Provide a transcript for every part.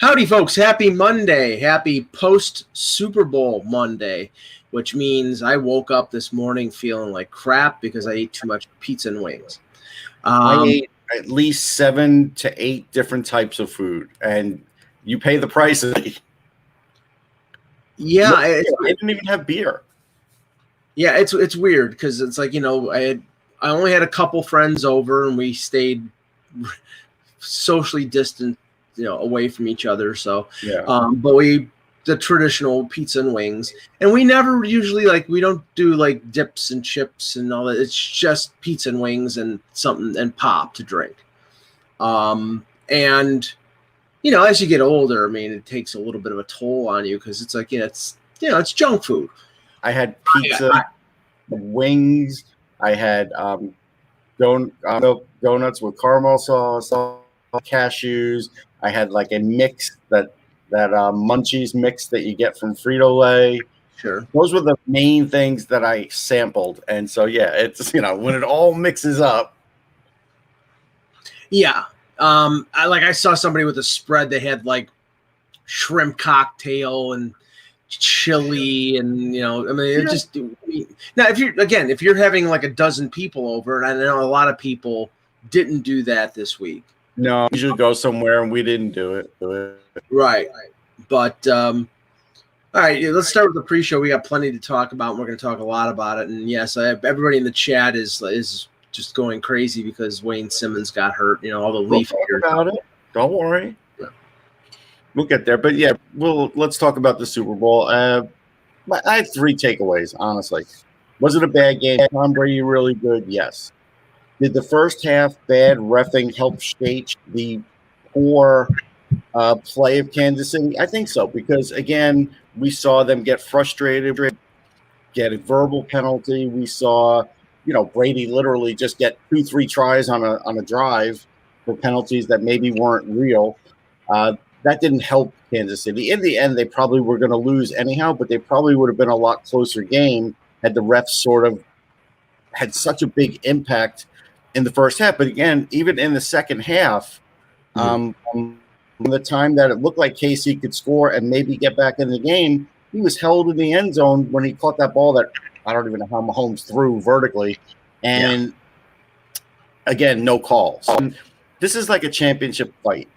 Howdy, folks. Happy Monday. Happy post-Super Bowl Monday, which means I woke up this morning feeling like crap because I ate too much pizza and wings. I ate at least 7 to 8 different types of food, and you pay the price. Yeah. I didn't even have beer. Yeah, it's weird because it's like, I only had a couple friends over and we stayed socially distant, away from each other. So, Yeah. But the traditional pizza and wings, and we never usually we don't do like dips and chips and all that. It's just pizza and wings and something and pop to drink. And as you get older, I mean, it takes a little bit of a toll on you because it's like, it's junk food. I had pizza, wings. I had donuts with caramel sauce, cashews. I had like a mix that Munchies mix that you get from Frito-Lay. Sure. Those were the main things that I sampled. And so, yeah, it's, when it all mixes up. Yeah. I saw somebody with a spread. They had like shrimp cocktail and chili and, just now if you're having like a dozen people over, and I know a lot of people didn't do that this week. No, we should go somewhere, and we didn't do it. Right. But, all right, let's start with the pre-show. We got plenty to talk about, and we're going to talk a lot about it. And, yes, everybody in the chat is just going crazy because Wayne Simmons got hurt. All the Leaf haters. About it. Don't worry. Yeah. We'll get there. But, yeah, let's talk about the Super Bowl. I had 3 takeaways, honestly. Was it a bad game? Tom Brady really good? Yes. Did the first half bad reffing help shape the poor play of Kansas City? I think so, because, again, we saw them get frustrated, get a verbal penalty. We saw, Brady literally just get 2-3 tries on a drive for penalties that maybe weren't real. That didn't help Kansas City. In the end, they probably were going to lose anyhow, but they probably would have been a lot closer game had the refs sort of had such a big impact in the first half. But again, even in the second half, from the time that it looked like KC could score and maybe get back in the game, he was held in the end zone when he caught that ball that I don't even know how Mahomes threw vertically. And again, no calls. And this is like a championship fight.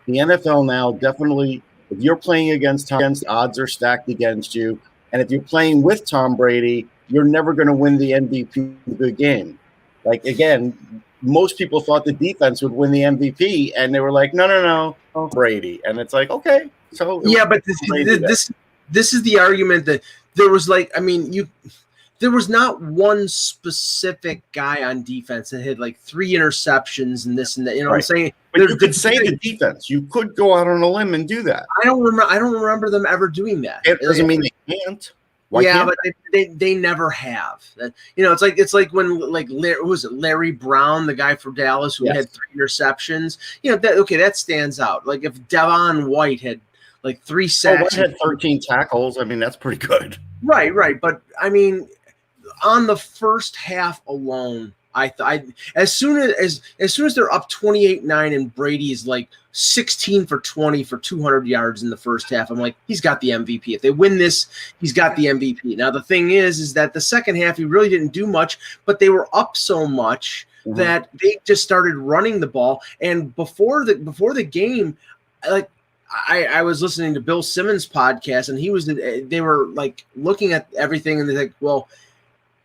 The NFL now definitely, if you're playing against odds are stacked against you. And if you're playing with Tom Brady, you're never going to win the MVP in a good game. Like, again, most people thought the defense would win the MVP, and they were like, no, Brady. And it's like, okay. So yeah, but this is the argument that there was there was not one specific guy on defense that had like 3 interceptions and this and that. You know what I'm saying? But you could say the defense. You could go out on a limb and do that. I don't remember them ever doing that. It doesn't mean they can't. But they never have. It's like when Larry Brown, the guy for Dallas who had 3 interceptions. That stands out. Like if Devon White had like 3 sacks, White had 13 tackles. I mean, that's pretty good. Right. But I mean, on the first half alone, as soon as they're up 28-9 and Brady is like 16 for 20 for 200 yards in the first half, I'm like, he's got the MVP. If they win this, he's got the MVP. Now the thing is that the second half he really didn't do much, but they were up so much that they just started running the ball. And before the game, like I was listening to Bill Simmons' podcast, and they were like looking at everything, and they're like, well,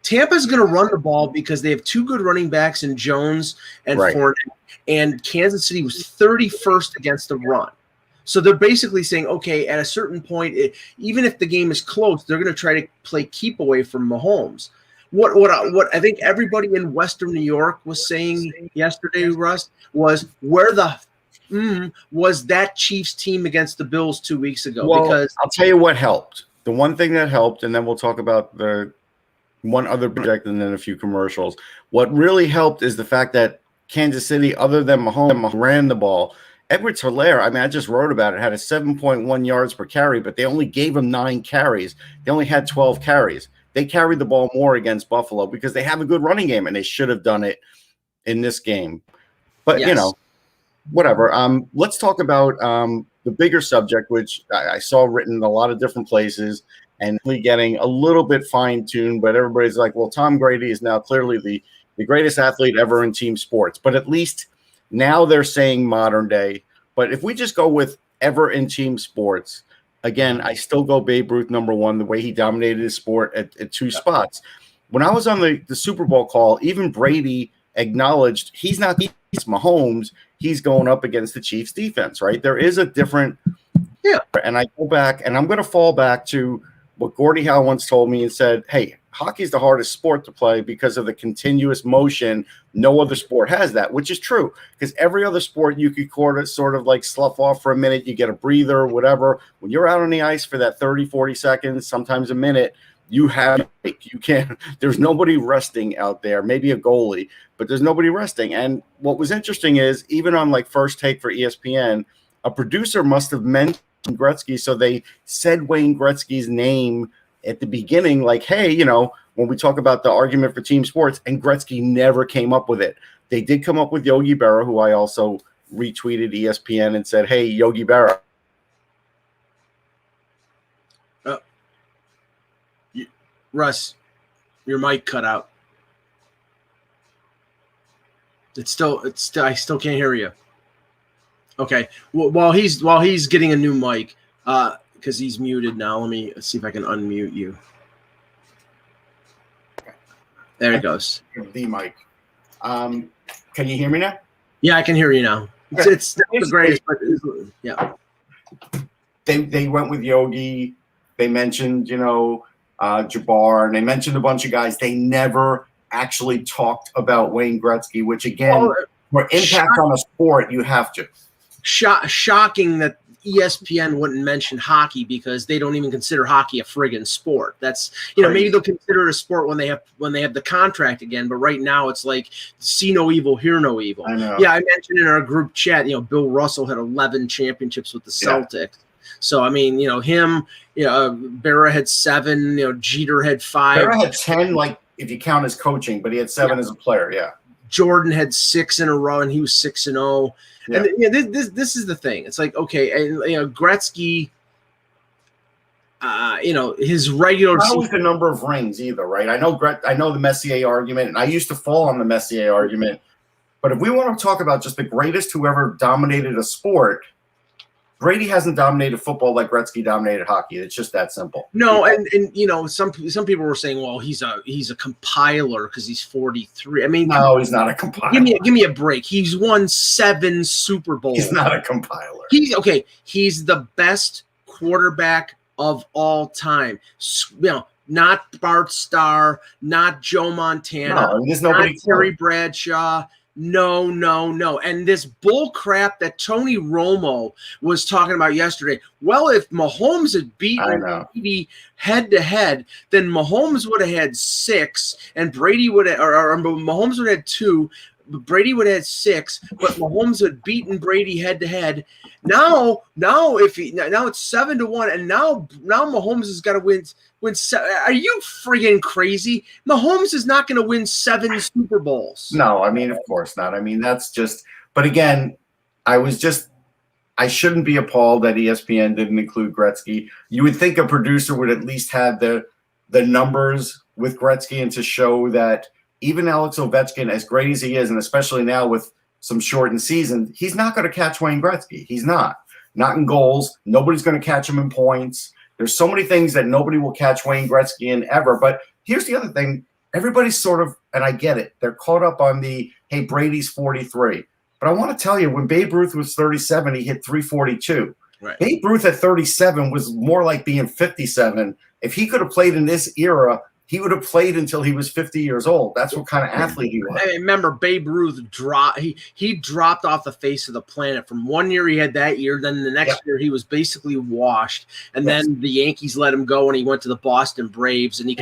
Tampa's going to run the ball because they have 2 good running backs in Jones and Fournette, and Kansas City was 31st against the run. So they're basically saying, okay, at a certain point, even if the game is close, they're going to try to play keep away from Mahomes. What I think everybody in Western New York was saying yesterday, Russ, was where the was that Chiefs team against the Bills 2 weeks ago? Well, because I'll tell you what helped. The one thing that helped, and then we'll talk about the one other project and then a few commercials. What really helped is the fact that Kansas City, other than Mahomes, ran the ball. Edwards-Helaire, I mean, I just wrote about it, had a 7.1 yards per carry, but they only gave him 9 carries. They only had 12 carries. They carried the ball more against Buffalo because they have a good running game, and they should have done it in this game. But, whatever. Let's talk about the bigger subject, which I saw written in a lot of different places and getting a little bit fine-tuned, but everybody's like, well, Tom Brady is now clearly the greatest athlete ever in team sports. But at least now they're saying modern day. But if we just go with ever in team sports, again, I still go Babe Ruth number one, the way he dominated his sport at two spots. When I was on the Super Bowl call, even Brady acknowledged he's Mahomes. He's going up against the Chiefs defense, right? There is a different – yeah. And I go back, and I'm going to fall back to what Gordie Howe once told me and said, hey, hockey's the hardest sport to play because of the continuous motion. No other sport has that, which is true, because every other sport you could sort of like slough off for a minute. You get a breather or whatever. When you're out on the ice for that 30, 40 seconds, sometimes a minute, you can't, there's nobody resting out there, maybe a goalie, but there's nobody resting. And what was interesting is even on like First Take for ESPN, a producer must have mentioned Gretzky. So they said Wayne Gretzky's name at the beginning, like, hey, you know, when we talk about the argument for team sports, and Gretzky never came up with it. They did come up with Yogi Berra, who I also retweeted ESPN and said, hey, Yogi Berra. Russ, your mic cut out. It's still I still can't hear you. Okay. While he's getting a new mic, because he's muted now, let me see if I can unmute you. There it goes. The mic. Can you hear me now? Yeah, I can hear you now. It's the greatest, but yeah. They went with Yogi. They mentioned, you know, Jabbar, and they mentioned a bunch of guys. They never actually talked about Wayne Gretzky, which again, for impact on a sport, you have to. Shocking that ESPN wouldn't mention hockey because they don't even consider hockey a friggin' sport. That's, you know, maybe they'll consider it a sport when they have the contract again, but right now it's like see no evil, hear no evil. I know. Yeah, I mentioned in our group chat, you know, Bill Russell had 11 championships with the Celtics. Yeah. So, I mean, you know, him, you know, Berra had 7, you know, Jeter had 5. Berra had 10, like, if you count his coaching, but he had 7 as a player, yeah. Jordan had 6 in a row, and he was 6-0. Yeah. And you know, this is the thing. It's like, okay, and you know, Gretzky, you know, his regular not always the number of rings either, right? I know the Messier argument, and I used to fall on the Messier argument. But if we want to talk about just the greatest who ever dominated a sport, Brady hasn't dominated football like Gretzky dominated hockey. It's just that simple. No, and you know, some people were saying, well, he's a compiler because he's 43. I mean, no, he's not a compiler. Give me a break. He's won 7 Super Bowls. He's not a compiler. He's the best quarterback of all time. You know, not Bart Starr, not Joe Montana, not Terry Bradshaw. No. And this bull crap that Tony Romo was talking about yesterday. Well, if Mahomes had beaten Brady head-to-head, then Mahomes would have had 6, and Brady would have, or Mahomes would have had 2, Brady would have had 6, but Mahomes had beaten Brady head-to-head. Now it's 7-1, and now Mahomes has got to win. Are you friggin' crazy? Mahomes is not going to win 7 Super Bowls. No, I mean, of course not. I mean, that's just – but again, I shouldn't be appalled that ESPN didn't include Gretzky. You would think a producer would at least have the numbers with Gretzky and to show that even Alex Ovechkin, as great as he is, and especially now with some shortened season, he's not going to catch Wayne Gretzky. He's not. Not in goals. Nobody's going to catch him in points. There's so many things that nobody will catch Wayne Gretzky in ever. But here's the other thing. Everybody's sort of, and I get it, they're caught up on the, hey, Brady's 43. But I want to tell you, when Babe Ruth was 37, he hit 342. Right. Babe Ruth at 37 was more like being 57. If he could have played in this era, he would have played until he was 50 years old. That's what kind of athlete he was. I remember Babe Ruth he dropped off the face of the planet. From one year he had that year, then the next year he was basically washed, and then the Yankees let him go, and he went to the Boston Braves, and he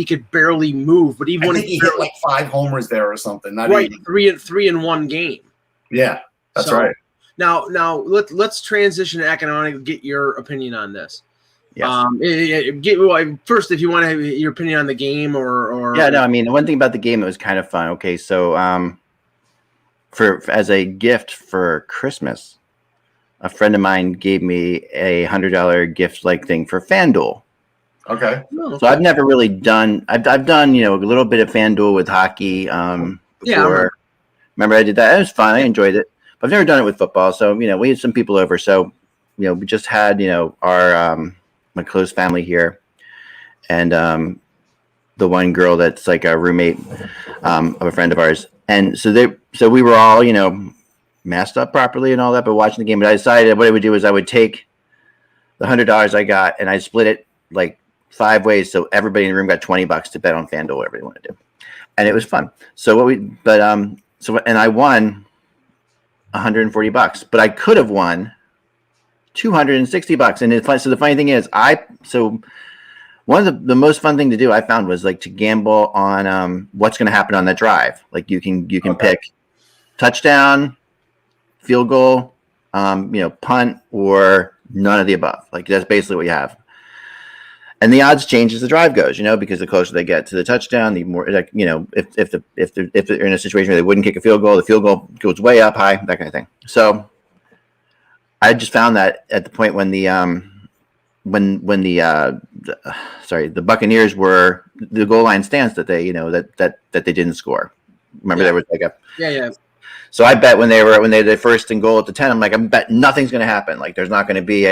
could barely move. But even when he hit like 5 homers there or something, not right, even. three in one game. Yeah, that's right. Now let's transition to economic. Get your opinion on this. Yes. First, if you want to have your opinion on the game, or I mean, the one thing about the game that was kind of fun. Okay, so for as a gift for Christmas, a friend of mine gave me a $100 gift like thing for FanDuel. Okay. So I've never really done. I've done a little bit of FanDuel with hockey. Before. Remember I did that. It was fun. I enjoyed it. But I've never done it with football. So we had some people over. So we just had our my close family here, and the one girl that's like a roommate of a friend of ours, and so we were all masked up properly and all that, but watching the game. But I decided what I would do is I would take the $100 I got and I split it like 5 ways, so everybody in the room got $20 to bet on FanDuel, whatever they want to do, and it was fun. So and I won $140, but I could have won $260. And so the funny thing is, one of the most fun thing to do I found was like to gamble on what's going to happen on that drive. Like you can pick touchdown, field goal, punt, or none of the above. Like that's basically what you have. And the odds change as the drive goes, because the closer they get to the touchdown, the more, like, if they're in a situation where they wouldn't kick a field goal goes way up high, that kind of thing. So I just found that at the point when the Buccaneers were the goal line stance that they that they didn't score. Remember there was like a yeah. So I bet when they first and goal at the 10, I'm like, I bet nothing's going to happen. Like there's not going to be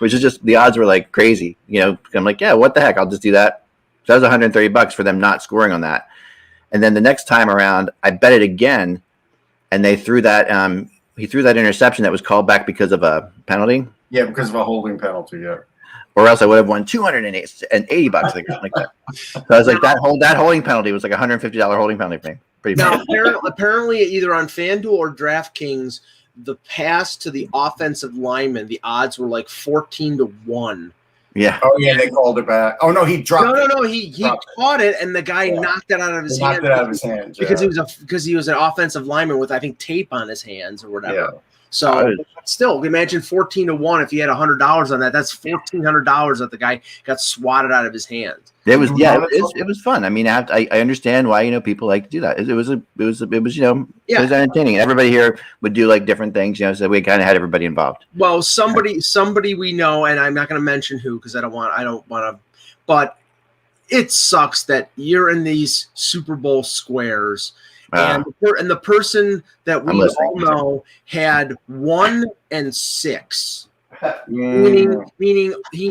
which is just the odds were like crazy. I'm like, yeah, what the heck? I'll just do that. So that was $130 for them not scoring on that. And then the next time around, I bet it again, and they threw that. He threw that interception that was called back because of a penalty. Yeah, because of a holding penalty. Yeah. Or else I would have won $280 like that. So I was like, that holding penalty was like $150 holding penalty for me. Now, apparently, either on FanDuel or DraftKings, the pass to the offensive lineman, the odds were like 14-1. Yeah. Oh yeah, they called it back. Oh no, he dropped it. No, he caught it, and the guy knocked it out of his hands. Knocked it out of his hands because he was an offensive lineman with, I think, tape on his hands or whatever. Yeah. So still, imagine 14-1. If he had $100 on that, that's $1,400 that the guy got swatted out of his hands. It was fun. I mean, I understand why people like to do that. It was entertaining. Everybody here would do like different things. So we kind of had everybody involved. Well, somebody we know, and I'm not going to mention who because I don't want to. But it sucks that you're in these Super Bowl squares. And the person that we all know had 1 and 6, meaning he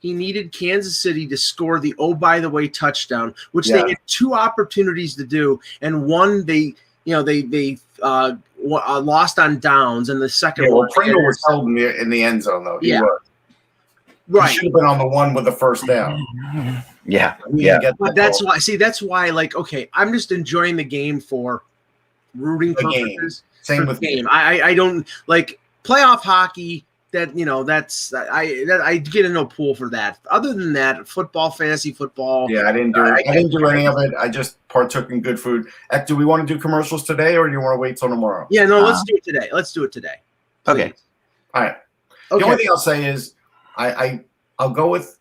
needed Kansas City to score the by the way touchdown, which they had 2 opportunities to do, and one they lost on downs, and the second one. Pringle was held in the end zone though. He was. Right. He should have been on the one with the first down. Yeah. But that's why, like, okay, I'm just enjoying the game for rooting purposes. Same with game. I don't like playoff hockey. I get in no pool for that. Other than that, football, fantasy football. Yeah, I didn't do any of it. I just partook in good food. Ek, do we want to do commercials today, or do you want to wait till tomorrow? Yeah, no, let's do it today. Let's do it today. Please. Okay. All right. Okay. The only thing I'll say is I'll go with.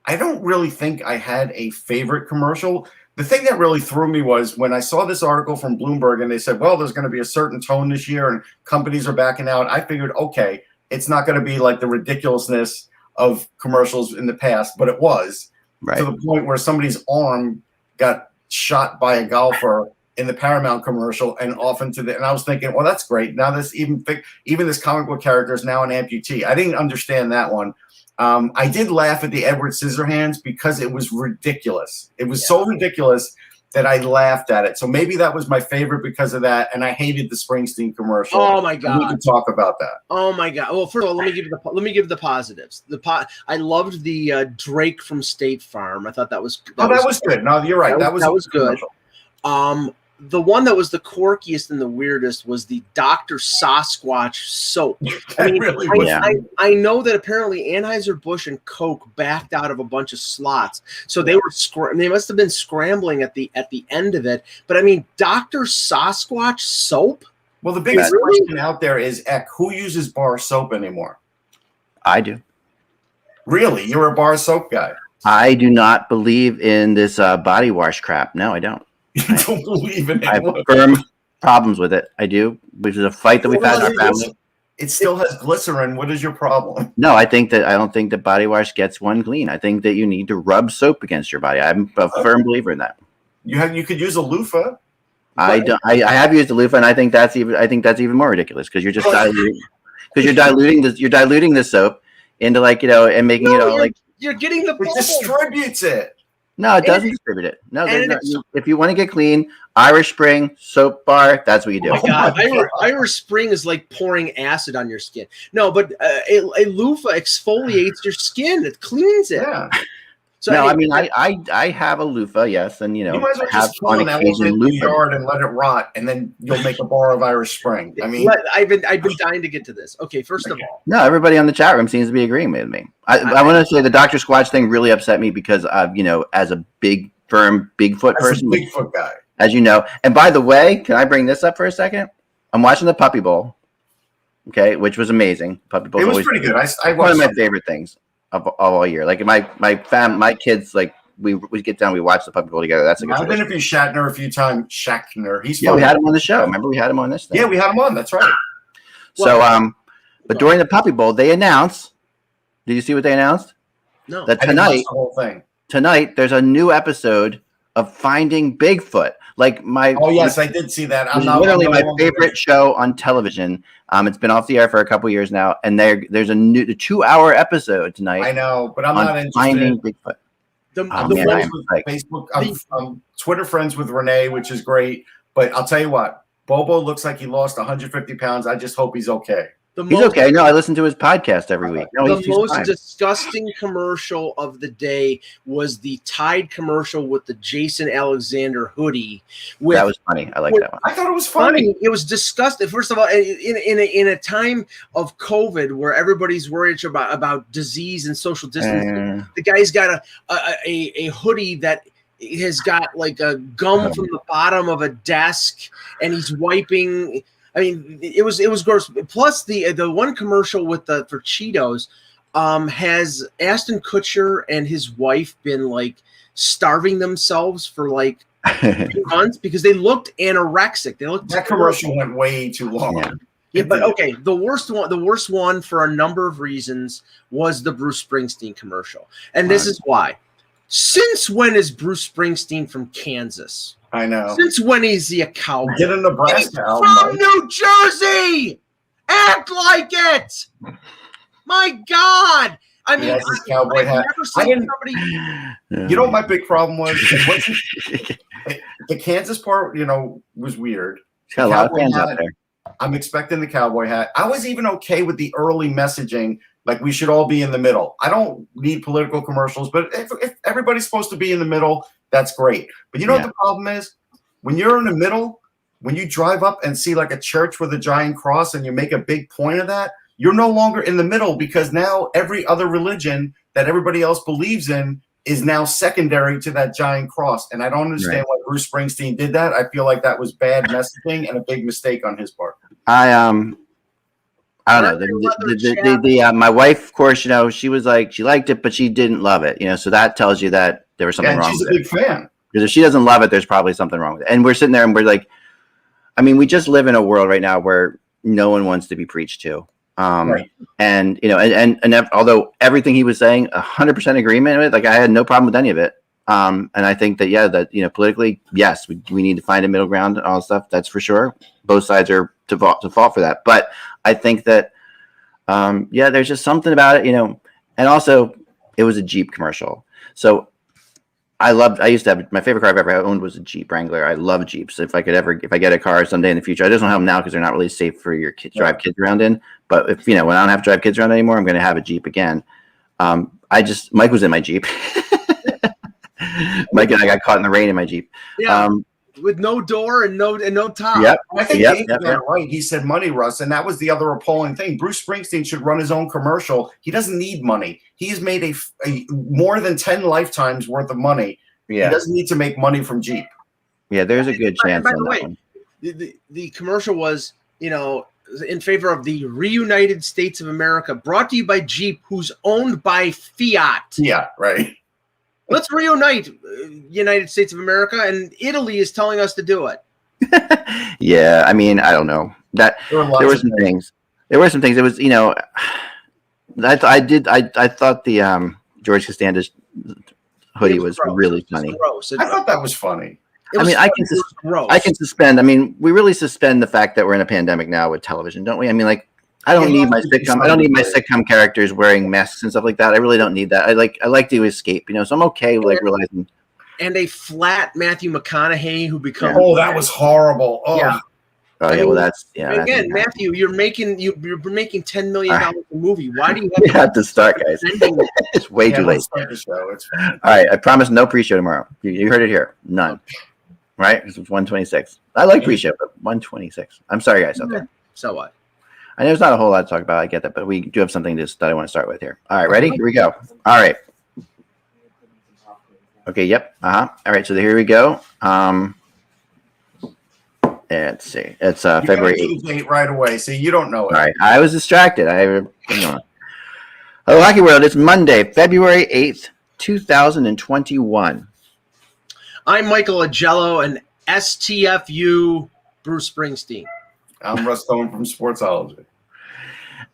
I don't really think I had a favorite commercial. The thing that really threw me was when I saw this article from Bloomberg and they said, well, there's going to be a certain tone this year and companies are backing out. I figured, okay, it's not going to be like the ridiculousness of commercials in the past, but it was to the point where somebody's arm got shot by a golfer in the Paramount commercial and off into and I was thinking, well, that's great. Now this even this comic book character is now an amputee. I didn't understand that one. I did laugh at the Edward Scissorhands because it was ridiculous. It was so ridiculous that I laughed at it. So maybe that was my favorite because of that. And I hated the Springsteen commercial. Oh my God. We can talk about that. Oh my God. Well, first of all, let me give the positives. I loved the Drake from State Farm. I thought that was good. No, you're right. That was good. The one that was the quirkiest and the weirdest was the Dr. Sasquatch soap. I mean, I know that apparently Anheuser-Busch and Coke backed out of a bunch of slots, so they were they must have been scrambling at the end of it. But I mean, Dr. Sasquatch soap. Well, the biggest question out there is, who uses bar soap anymore? I do. Really, you're a bar soap guy? I do not believe in this body wash crap. No, I don't. You don't believe in it? I have firm problems with it. I do, which is a fight that we've had in our family. It still has glycerin. What is your problem? No, I don't think that body wash gets one clean. I think that you need to rub soap against your body. I'm a firm believer in that. You could use a loofah. I have used a loofah, and I think that's even more ridiculous because you're just diluting the soap into and making it all you're getting the it distributes it. No, it doesn't distribute it. No, if you want to get clean, Irish Spring soap bar, that's what you do. Oh my God. Irish Spring is like pouring acid on your skin. No, but a loofah exfoliates your skin. It cleans it. Yeah. So no, I have a loofah, yes, and you might as well just kill an elephant in the yard and let it rot, and then you'll make a bar of Irish Spring. I mean, I've been dying to get to this. Okay, first of all, no, everybody on the chat room seems to be agreeing with me. I want to say the Dr. Squatch thing really upset me because as a big firm Bigfoot person, Bigfoot guy, as you know. And by the way, can I bring this up for a second? I'm watching the Puppy Bowl, okay, which was amazing. Puppy Bowl. It was pretty good. I watched one of my favorite things of all year. Like my kids, like we get down, we watch the Puppy Bowl together. That's a good. I've interviewed Shatner a few times. Shatner, he's we had him on the show. Remember, we had him on this thing. Yeah, we had him on. That's right. So but during the Puppy Bowl, they announced. Did you see what they announced? No. That I didn't watch the whole thing. Tonight, there's a new episode of Finding Bigfoot. Oh yes, I did see that. I'm literally my favorite show on television. It's been off the air for a couple years now, and there's a new 2-hour episode tonight. I know, but I'm not interested. Finding Bigfoot. I'm Twitter friends with Renee, which is great. But I'll tell you what, Bobo looks like he lost 150 pounds. I just hope he's okay. He's okay. No, I listen to his podcast every week. No, the most disgusting commercial of the day was the Tide commercial with the Jason Alexander hoodie. That was funny. I like that one. I thought it was funny. It was disgusting. First of all, in a time of COVID where everybody's worried about disease and social distancing, the guy's got a hoodie that has got like a gum from the bottom of a desk, and he's wiping. I mean, it was gross. Plus, the one commercial for Cheetos has Ashton Kutcher and his wife been like starving themselves for like 3 months because they looked anorexic. That commercial went way too long. Yeah, but okay. The worst one for a number of reasons was the Bruce Springsteen commercial, and this is why. Since when is Bruce Springsteen from Kansas? I know. Since when is he a cowboy? Get a Nebraska album. From New Jersey! Act like it! My God! I mean, his cowboy hat. You know what my big problem was? The Kansas part, was weird. Got a lot of fans out there. I'm expecting the cowboy hat. I was even okay with the early messaging, like we should all be in the middle. I don't need political commercials, but if everybody's supposed to be in the middle, that's great. But you know what the problem is? When you're in the middle, when you drive up and see like a church with a giant cross and you make a big point of that, you're no longer in the middle because now every other religion that everybody else believes in is now secondary to that giant cross. And I don't understand why Bruce Springsteen did that. I feel like that was bad messaging and a big mistake on his part. I don't know. My wife, of course, she was like, she liked it, but she didn't love it. So that tells you that there was something wrong with it. She's a big fan. Because if she doesn't love it, there's probably something wrong with it. And we're sitting there and we're like, I mean, we just live in a world right now where no one wants to be preached to. And although everything he was saying, 100% agreement with, like I had no problem with any of it. And I think that, politically, yes, we need to find a middle ground and all that stuff. That's for sure. Both sides are to fault for that. But I think that, there's just something about it, and also it was a Jeep commercial. So I used to have, my favorite car I've ever owned was a Jeep Wrangler. I love Jeeps. If I get a car someday in the future, I just don't have them now because they're not really safe for your kids, drive kids around in. But if, when I don't have to drive kids around anymore, I'm going to have a Jeep again. Mike was in my Jeep. Mike and I got caught in the rain in my Jeep. Yeah. With no door and no top. Yep. I think Dave got it right. He said money, Russ, and that was the other appalling thing. Bruce Springsteen should run his own commercial. He doesn't need money. He's made a more than 10 lifetimes worth of money. Yeah. He doesn't need to make money from Jeep. Yeah, there's a good chance on that one. The commercial was, in favor of the reunited States of America, brought to you by Jeep, who's owned by Fiat. Yeah, right. Let's reunite United States of America, and Italy is telling us to do it. Yeah, I mean, I don't know. There were some things. There were some things. It was, I thought the George Costanza's hoodie was gross. really funny. I thought that was funny. I can suspend. I mean, we really suspend the fact that we're in a pandemic now with television, don't we? I mean, like, I don't need my sitcom characters wearing masks and stuff like that. I really don't need that. I like to escape, so I'm okay with like realizing. And a flat Matthew McConaughey who becomes. Oh, that was horrible. Oh. Yeah. Oh yeah, well that's Again, Matthew, you're making $10 million a movie. Why do you have to start, guys? It's way too late. Start the show. It's fine. All right, I promise no pre-show tomorrow. You heard it here, none. Right? It's 126. I like pre-show, but 126. I'm sorry, guys, out there. So what? I know there's not a whole lot to talk about. I get that, but we do have something that I want to start with here. All right, ready? Here we go. All right. Okay. Yep. All right. So here we go. Let's see. It's February 8th. Right away. See, you don't know it. All right. I was distracted. Hello, Hockey World. It's Monday, February 8th, 2021. I'm Michael Agello and STFU Bruce Springsteen. I'm Russ Cohen from Sportsology.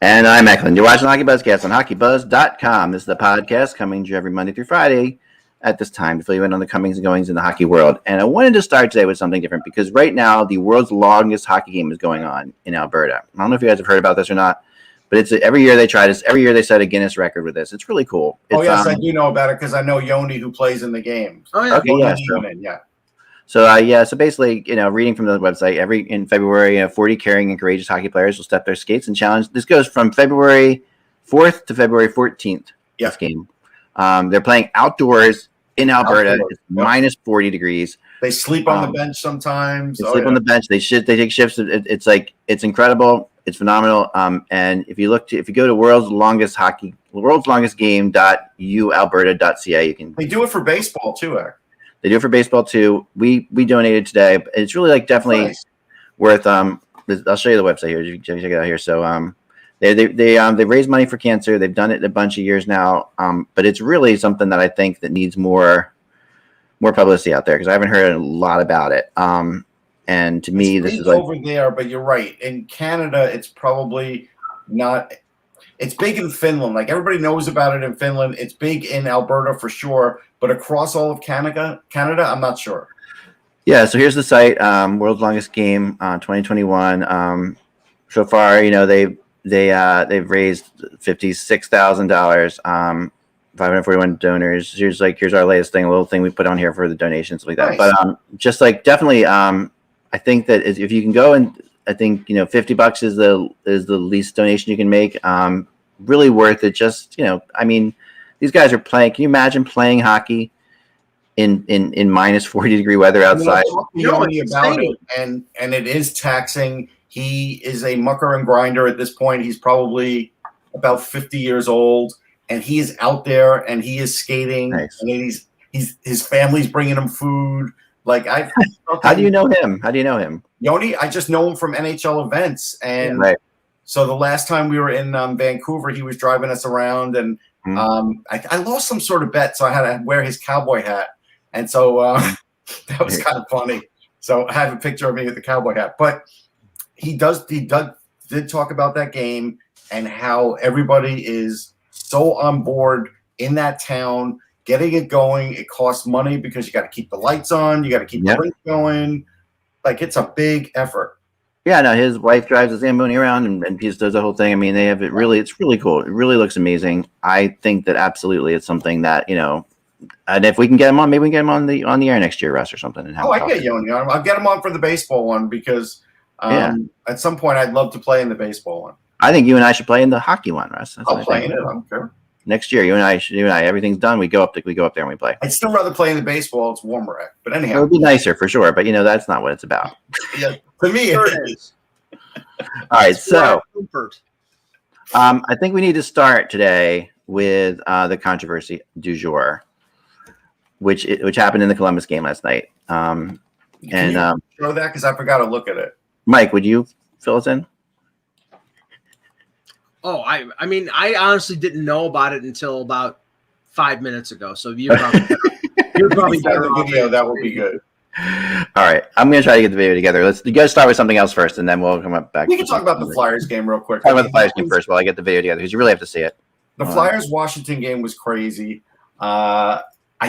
And I'm Eklund. You're watching HockeyBuzzcast on HockeyBuzz.com. This is the podcast coming to you every Monday through Friday at this time to fill you in on the comings and goings in the hockey world. And I wanted to start today with something different because right now the world's longest hockey game is going on in Alberta. I don't know if you guys have heard about this or not, but it's every year they try this. Every year they set a Guinness record with this. It's really cool. Yes, I do know about it because I know Yoni who plays in the game. Oh yeah. Okay, yeah. So basically, reading from the website, in February, 40 caring and courageous hockey players will step their skates and challenge. This goes from February 4th to February 14th. Yeah. This game. They're playing outdoors in Alberta. It's minus 40 degrees. They sleep on the bench sometimes. They sleep on the bench. They take shifts. It's incredible. It's phenomenal. And if you go to world's longest game.ualberta.ca, you can. They do it for baseball too, Eric. They do it for baseball too. We donated today. It's really definitely worth. I'll show you the website here. You can check it out here. So they raise money for cancer. They've done it a bunch of years now. But it's really something that I think that needs more publicity out there because I haven't heard a lot about it. And to me, this is over there. But you're right. In Canada, it's probably not. It's big in Finland. Like everybody knows about it in Finland. It's big in Alberta for sure. But across all of Canada, I'm not sure. Yeah. So here's the site. World's Longest Game 2021. So far, they've raised $56,000. 541 donors. Here's our latest thing. A little thing we put on here for the donations like that. Nice. But definitely. I think that if you can go and I think $50 is the least donation you can make. Really worth it. Just these guys are playing. Can you imagine playing hockey in minus 40 degree weather outside? About it, and it is taxing. He is a mucker and grinder at this point. He's probably about 50 years old, and he is out there and he is skating. Nice. And his family's bringing him food. How do you know him? Yoni, I just know him from NHL events. And so the last time we were in Vancouver, he was driving us around and I lost some sort of bet. So I had to wear his cowboy hat. And so that was kind of funny. So I have a picture of me with the cowboy hat, but he did talk about that game and how everybody is so on board in that town. Getting it going, it costs money because you got to keep the lights on, you got to keep the rink going. It's a big effort. Yeah, no, his wife drives the Zamboni around and he does the whole thing. I mean, they have it really, it's really cool. It really looks amazing. I think that absolutely it's something that, and if we can get him on, maybe we can get him on the air next year, Russ, or something. And I get Yoni. I'll get him on for the baseball one because at some point I'd love to play in the baseball one. I think you and I should play in the hockey one, Russ. I'll play in it. I don't care. Next year, you and I, everything's done. We go up there and we play. I'd still rather play in the baseball. It's warmer, but anyhow, it would be nicer for sure. But that's not what it's about. Yeah, for me, it is. All right, so I think we need to start today with the controversy du jour, which happened in the Columbus game last night. Can you show that because I forgot to look at it. Mike, would you fill us in? Oh, I honestly didn't know about it until about 5 minutes ago. So you're probably better the video. That would be good. All right, I'm gonna try to get the video together. You guys start with something else first, and then we'll come up back. We can talk about the Flyers game real quick. Talk about the Flyers game first while I get the video together because you really have to see it. The Flyers-Washington game was crazy. I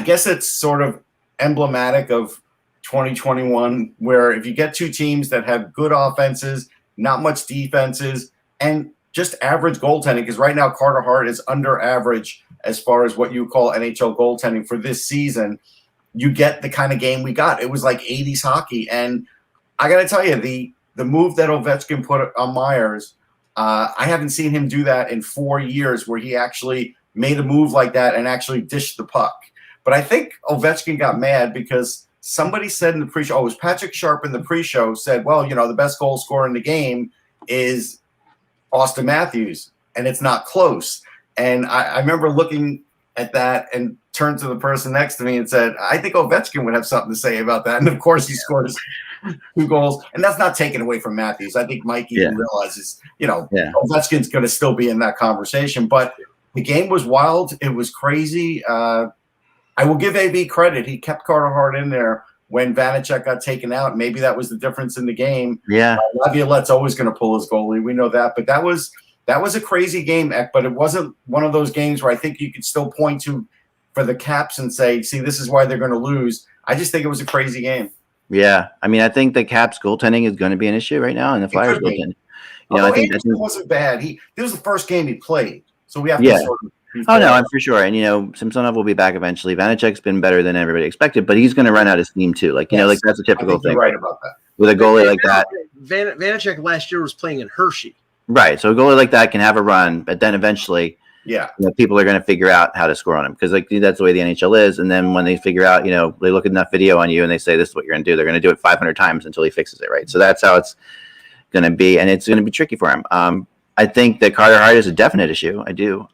guess it's sort of emblematic of 2021, where if you get two teams that have good offenses, not much defenses, and just average goaltending, because right now Carter Hart is under average as far as what you call NHL goaltending for this season, you get the kind of game we got. It was like 80s hockey. And I got to tell you, the move that Ovechkin put on Myers, I haven't seen him do that in 4 years where he actually made a move like that and actually dished the puck. But I think Ovechkin got mad because somebody said in the pre-show, it was Patrick Sharp in the pre-show said, well, the best goal scorer in the game is Austin Matthews, and it's not close. And I remember looking at that and turned to the person next to me and said, I think Ovechkin would have something to say about that. And of course he scores 2 goals, and that's not taken away from Matthews. I think Mike even realizes, Ovechkin's going to still be in that conversation, but the game was wild. It was crazy. I will give AV credit. He kept Carter Hart in there when Vanacek got taken out. Maybe that was the difference in the game. Yeah. Laviolette's always going to pull his goalie. We know that. But that was a crazy game, Eck, but it wasn't one of those games where I think you could still point to for the Caps and say, see, this is why they're going to lose. I just think it was a crazy game. Yeah. I mean, I think the Caps goaltending is going to be an issue right now, and the Flyers goaltending. I think it wasn't bad. This was the first game he played. So we have to sort of I'm for sure. And, Samsonov will be back eventually. Vanacek's been better than everybody expected, but he's going to run out of steam too. Like, that's a typical thing. You're right about that. With a goalie like that. Vanacek last year was playing in Hershey. Right. So a goalie like that can have a run, but then eventually, people are going to figure out how to score on him because that's the way the NHL is. And then when they figure out, they look at enough video on you and they say, this is what you're going to do. They're going to do it 500 times until he fixes it. Right. So that's how it's going to be. And it's going to be tricky for him. I think that Carter Hart is a definite issue. I do.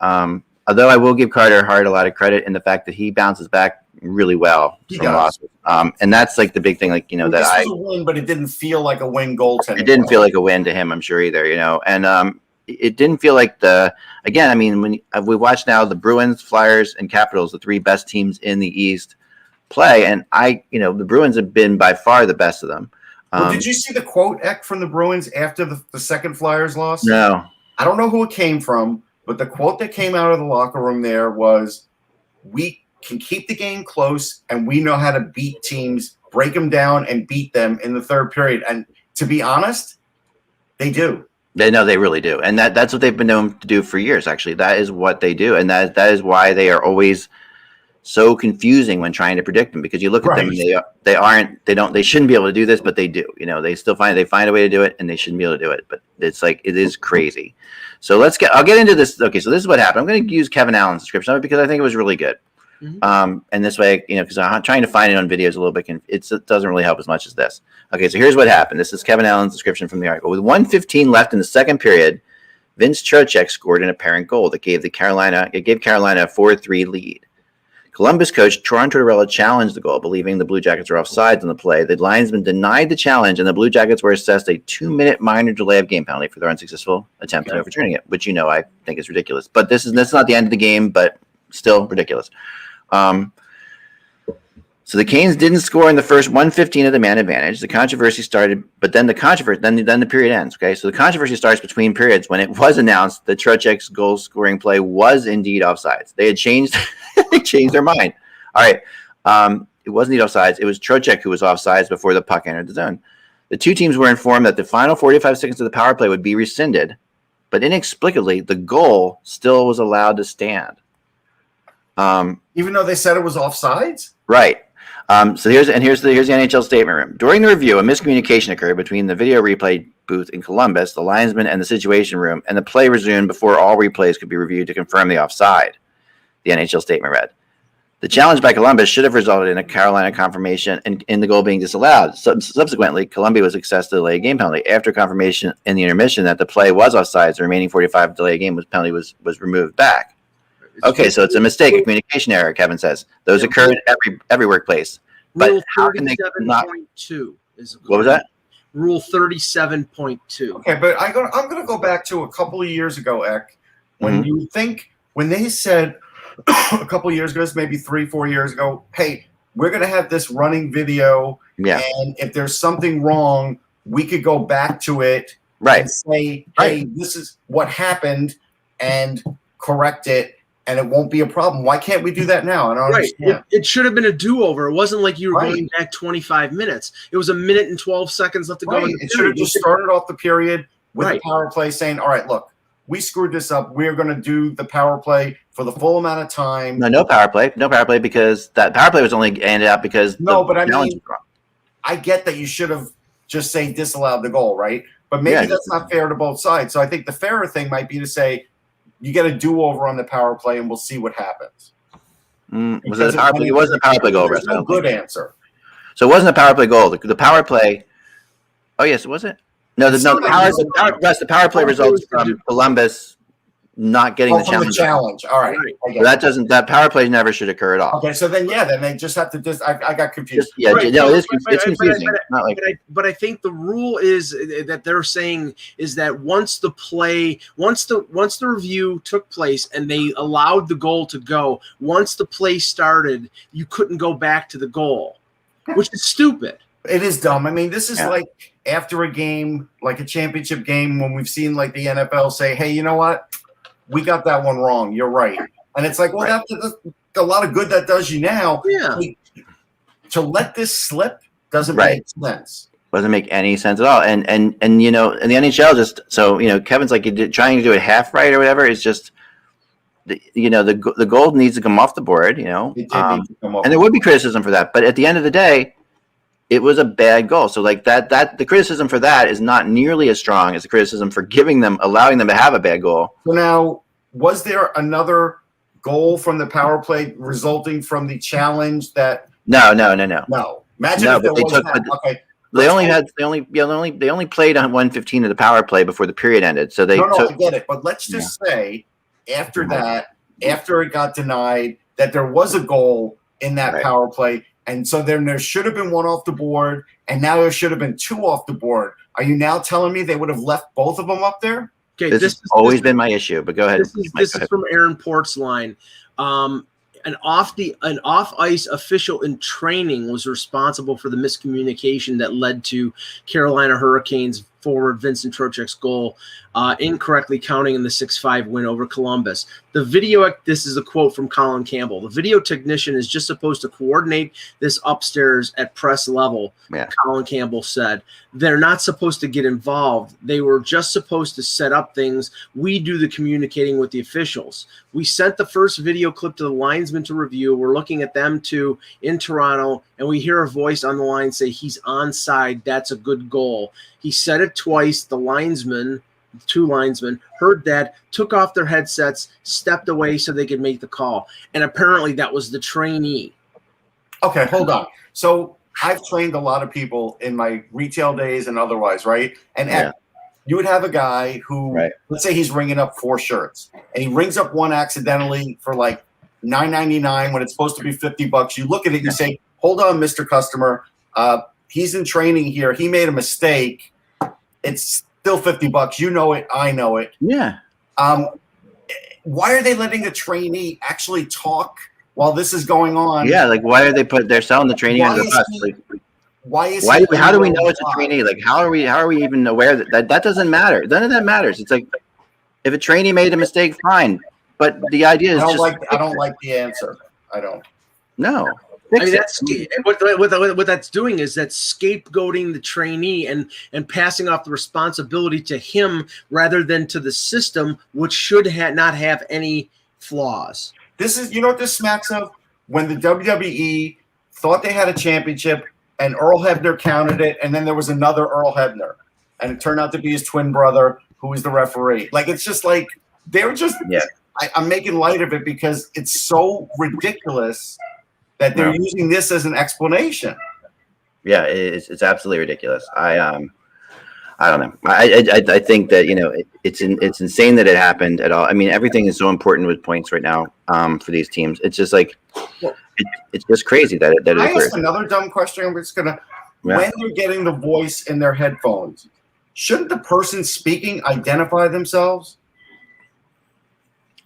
Although I will give Carter Hart a lot of credit in the fact that he bounces back really well from losses. And that's like the big thing, that was a win, but it didn't feel like a win goaltending. It didn't feel like a win to him, I'm sure either, and it didn't feel like when we watch now the Bruins, Flyers, and Capitals, the 3 best teams in the East play. And the Bruins have been by far the best of them. Well, did you see the quote, Eck, from the Bruins after the second Flyers loss? No. I don't know who it came from, but the quote that came out of the locker room there was, we can keep the game close, and we know how to beat teams, break them down, and beat them in the third period. And to be honest, they do. They really do. And that's what they've been known to do for years, actually. That is what they do. And that is why they are always so confusing when trying to predict them, because you look at them and they shouldn't be able to do this, but they do. They still find a way to do it, and they shouldn't be able to do it. But it's like, it is crazy. So I'll get into this. Okay, so this is what happened. I'm going to use Kevin Allen's description of it because I think it was really good. Mm-hmm. And this way, because I'm trying to find it on videos a little bit, it doesn't really help as much as this. Okay, so here's what happened. This is Kevin Allen's description from the article. With 1:15 left in the second period, Vince Trocheck scored an apparent goal that gave Carolina a 4-3 lead. Columbus coach Troy Tortorella challenged the goal, believing the Blue Jackets were offsides on the play. The linesman denied the challenge, and the Blue Jackets were assessed a 2-minute minor delay of game penalty for their unsuccessful attempt at overturning it, which I think is ridiculous. But that's not the end of the game, but still ridiculous. So the Canes didn't score in the first 1:15 of the man advantage. The controversy started, but then the period ends. Okay, so the controversy starts between periods when it was announced that Trocheck's goal scoring play was indeed offsides. They had changed, they changed their mind. All right, it wasn't indeed offsides. It was Trocheck who was offsides before the puck entered the zone. The two teams were informed that the final 45 seconds of the power play would be rescinded, but inexplicably, the goal still was allowed to stand. Even though they said it was offsides? Right. So here's the NHL statement room. During the review, a miscommunication occurred between the video replay booth in Columbus, the linesman, and the situation room, and the play resumed before all replays could be reviewed to confirm the offside. The NHL statement read, "The challenge by Columbus should have resulted in a Carolina confirmation and in the goal being disallowed. Subsequently, Columbia was assessed a delay game penalty. After confirmation in the intermission that the play was offsides, the remaining 45 delay game penalty was removed back." Okay, so it's a mistake, a communication error, Kevin says. Those occur in every workplace. But Rule how can they not? 37.2 is What was that? Rule 37.2. Okay, but I'm going to go back to a couple of years ago, Eck, when when they said a couple of years ago, maybe 3-4 years ago, hey, we're going to have this running video. Yeah. And if there's something wrong, we could go back to it and say, hey, this is what happened, and correct it, and it won't be a problem. Why can't we do that now? I don't understand. It should have been a do-over. It wasn't like you were going back 25 minutes. It was a minute and 12 seconds left to go. It should have just started off the period with the power play saying, all right, look, we screwed this up. We're going to do the power play for the full amount of time. No power play. No power play, because that power play was only ended up because but I mean, I get that you should have just say disallowed the goal, right? But maybe that's not fair to both sides. So I think the fairer thing might be to say you get a do-over on the power play, and we'll see what happens. Was it a power play? It wasn't a power play goal, Russ. No good answer. So it wasn't a power play goal. The power play. Oh yes, was it? No, the power play results from Columbus not getting the challenge. All right. So that power play never should occur at all. Okay, so then they just have to I got confused. It's confusing. But I think the rule is that they're saying is that once the review took place and they allowed the goal to go, once the play started, you couldn't go back to the goal, which is stupid. It is dumb. I mean, this is like after a game, like a championship game, when we've seen like the NFL say, hey, you know what? We got that one wrong. You're right. And it's like, well, that's a lot of good that does you now. Yeah. To let this slip doesn't make sense. Doesn't make any sense at all. And in the NHL, Kevin's like trying to do it half right or whatever. It's just the goal needs to come off the board. And there would be criticism for that. But at the end of the day, it was a bad goal. So like that the criticism for that is not nearly as strong as the criticism for allowing them to have a bad goal. So now, was there another goal from the power play resulting from the challenge that? No. Imagine if there was that. Okay. They only played on 1:15 of the power play before the period ended. So I get it. But let's just say after that, after it got denied, that there was a goal in that power play. And so then there should have been one off the board, and now there should have been two off the board. Are you now telling me they would have left both of them up there? Okay, this has always been my issue, but go ahead. This is from Aaron Port's line. An off-ice official in training was responsible for the miscommunication that led to Carolina Hurricanes forward Vincent Trocheck's goal, incorrectly counting in the 6-5 win over Columbus. This is a quote from Colin Campbell. The video technician is just supposed to coordinate this upstairs at press level, Colin Campbell said. They're not supposed to get involved. They were just supposed to set up things. We do the communicating with the officials. We sent the first video clip to the linesman to review. We're looking at them too in Toronto, and we hear a voice on the line say, he's onside. That's a good goal. He said it twice. The two linesmen heard that, took off their headsets, stepped away so they could make the call. And apparently that was the trainee. Okay, hold on. So I've trained a lot of people in my retail days and otherwise, right? And you would have a guy who, let's say he's ringing up 4 shirts, and he rings up one accidentally for like $9.99 when it's supposed to be $50. You look at it and you say, hold on, Mr. Customer. He's in training here. He made a mistake. It's still $50. You know it. I know it. Yeah. Why are they letting a trainee actually talk while this is going on? Yeah, like why are they're selling the trainee under the bus? How do we know it's a trainee? Like how are we even aware that doesn't matter? None of that matters. It's like if a trainee made a mistake, fine. But the idea is I don't like the answer. I don't. No. I mean, what that's doing is that's scapegoating the trainee and passing off the responsibility to him rather than to the system, which should not have any flaws. This is, what this smacks of? When the WWE thought they had a championship and Earl Hebner counted it, and then there was another Earl Hebner, and it turned out to be his twin brother who was the referee. Like, it's just like they were just. Yeah. I'm making light of it because it's so ridiculous that they're using this as an explanation. Yeah, it's absolutely ridiculous. I don't know. I think that it's insane that it happened at all. I mean, everything is so important with points right now for these teams. It's just like it's just crazy that it I occurs. Ask another dumb question. I'm just gonna when they're getting the voice in their headphones, shouldn't the person speaking identify themselves?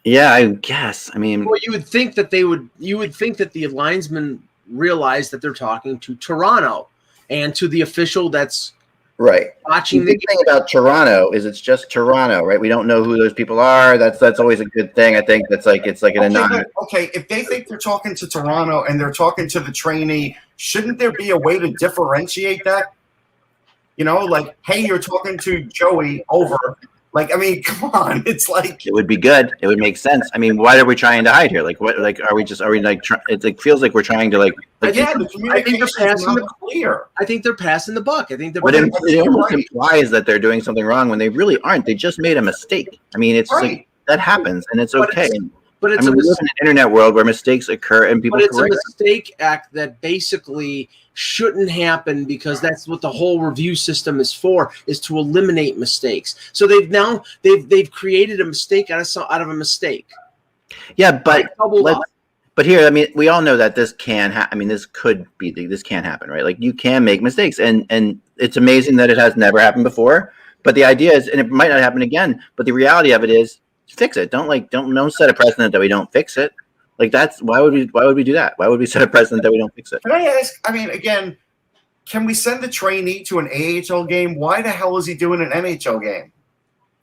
Yeah, I guess. I mean, well, you would think that they would. You would think that the linesman realize that they're talking to Toronto and to the official that's right watching the thing about Toronto is it's just Toronto, right? We don't know who those people are. That's always a good thing. I think that's like it's like an anonymous. Okay, if they think they're talking to Toronto and they're talking to the trainee, shouldn't there be a way to differentiate that? You know, like, hey, you're talking to Joey over. Like, I mean, come on. It's like it would be good. It would make sense. I mean, what are we trying to hide here? Like, what? Like, are we like? It like feels like we're trying to like yeah, the communication is not clear. I think they're passing the buck. I think they're. But it almost implies that they're doing something wrong when they really aren't. They just made a mistake. I mean, it's like that happens, and it's okay. But it's we live in an internet world where mistakes occur and people correct. But it's a mistake act that basically shouldn't happen because that's what the whole review system is for, is to eliminate mistakes. So they've created a mistake out of a mistake. Yeah, but here, I mean, we all know that this can happen. I mean, this can happen, right? Like, you can make mistakes, and it's amazing that it has never happened before. But the idea is, and it might not happen again, but the reality of it is, fix it. Don't set a precedent that we don't fix it. Like, that's why would we do that? Why would we set a precedent that we don't fix it? Can I ask? I mean, again, can we send the trainee to an AHL game? Why the hell is he doing an NHL game?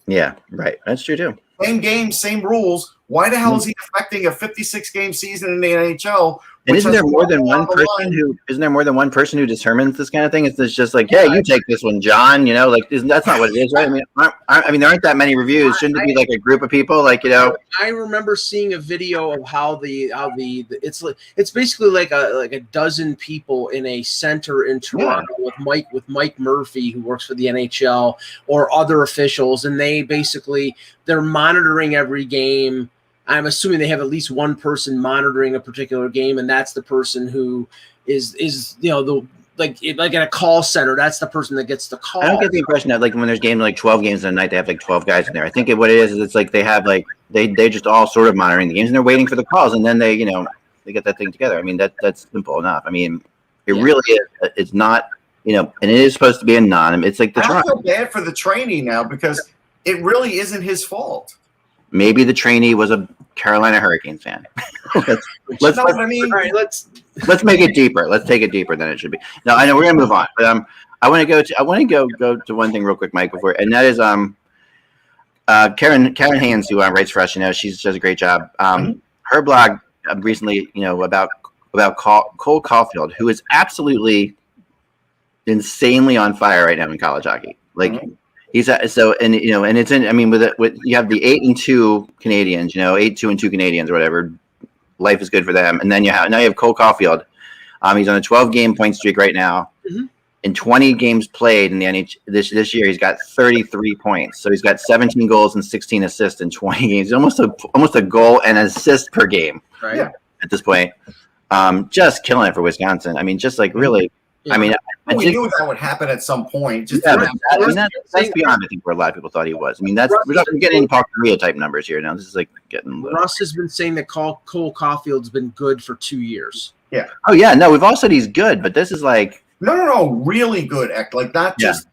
Yeah, right. That's true too. Same game, same rules. Why the hell is he affecting a 56-game season in the NHL? And isn't there more than one person who determines this kind of thing? It's just like, hey, you take this one, John. You know, like, that's not what it is, right? I mean, there aren't that many reviews. Shouldn't it be like a group of people? Like, you know, I remember seeing a video of how it's basically like a dozen people in a center in Toronto with Mike Murphy, who works for the NHL, or other officials, and they're monitoring every game. I'm assuming they have at least one person monitoring a particular game, and that's the person who is like in a call center. That's the person that gets the call. I don't get the impression that like when there's games like 12 games in a night, they have like 12 guys in there. I think what it is it's like they have like they just all sort of monitoring the games and they're waiting for the calls, and then they get that thing together. I mean that's simple enough. I mean it really is. It's not and it is supposed to be anonymous. It's like I feel bad for the trainee now because it really isn't his fault. Maybe the trainee was a Carolina Hurricanes fan. let's make it deeper. Let's take it deeper than it should be. No, I know we're gonna move on, but I want to go to one thing real quick, Mike, before, and that is Karen Haynes, who writes for us. She does a great job. Her blog recently, about Cole Caulfield, who is absolutely insanely on fire right now in college hockey. Like. He's so, and it's in. I mean, with you have the 8-2 Canadians, 8-2-2 Canadians or whatever. Life is good for them, and then you have Cole Caulfield. He's on a 12-game point streak right now. Mm-hmm. In 20 games played in the NHL this year, he's got 33 points. So he's got 17 goals and 16 assists in 20 games. Almost a goal and assist per game, right? At this point, just killing it for Wisconsin. I mean, just like really. Yeah. I mean, we knew that would happen at some point. That's beyond, I think, where a lot of people thought he was. I mean, we're not getting Paul Korea type numbers here now. This is like getting. Russ has been saying that Cole Caulfield's been good for 2 years. Yeah. Oh yeah, no, we've all said he's good, but this is like no, really good. Like not just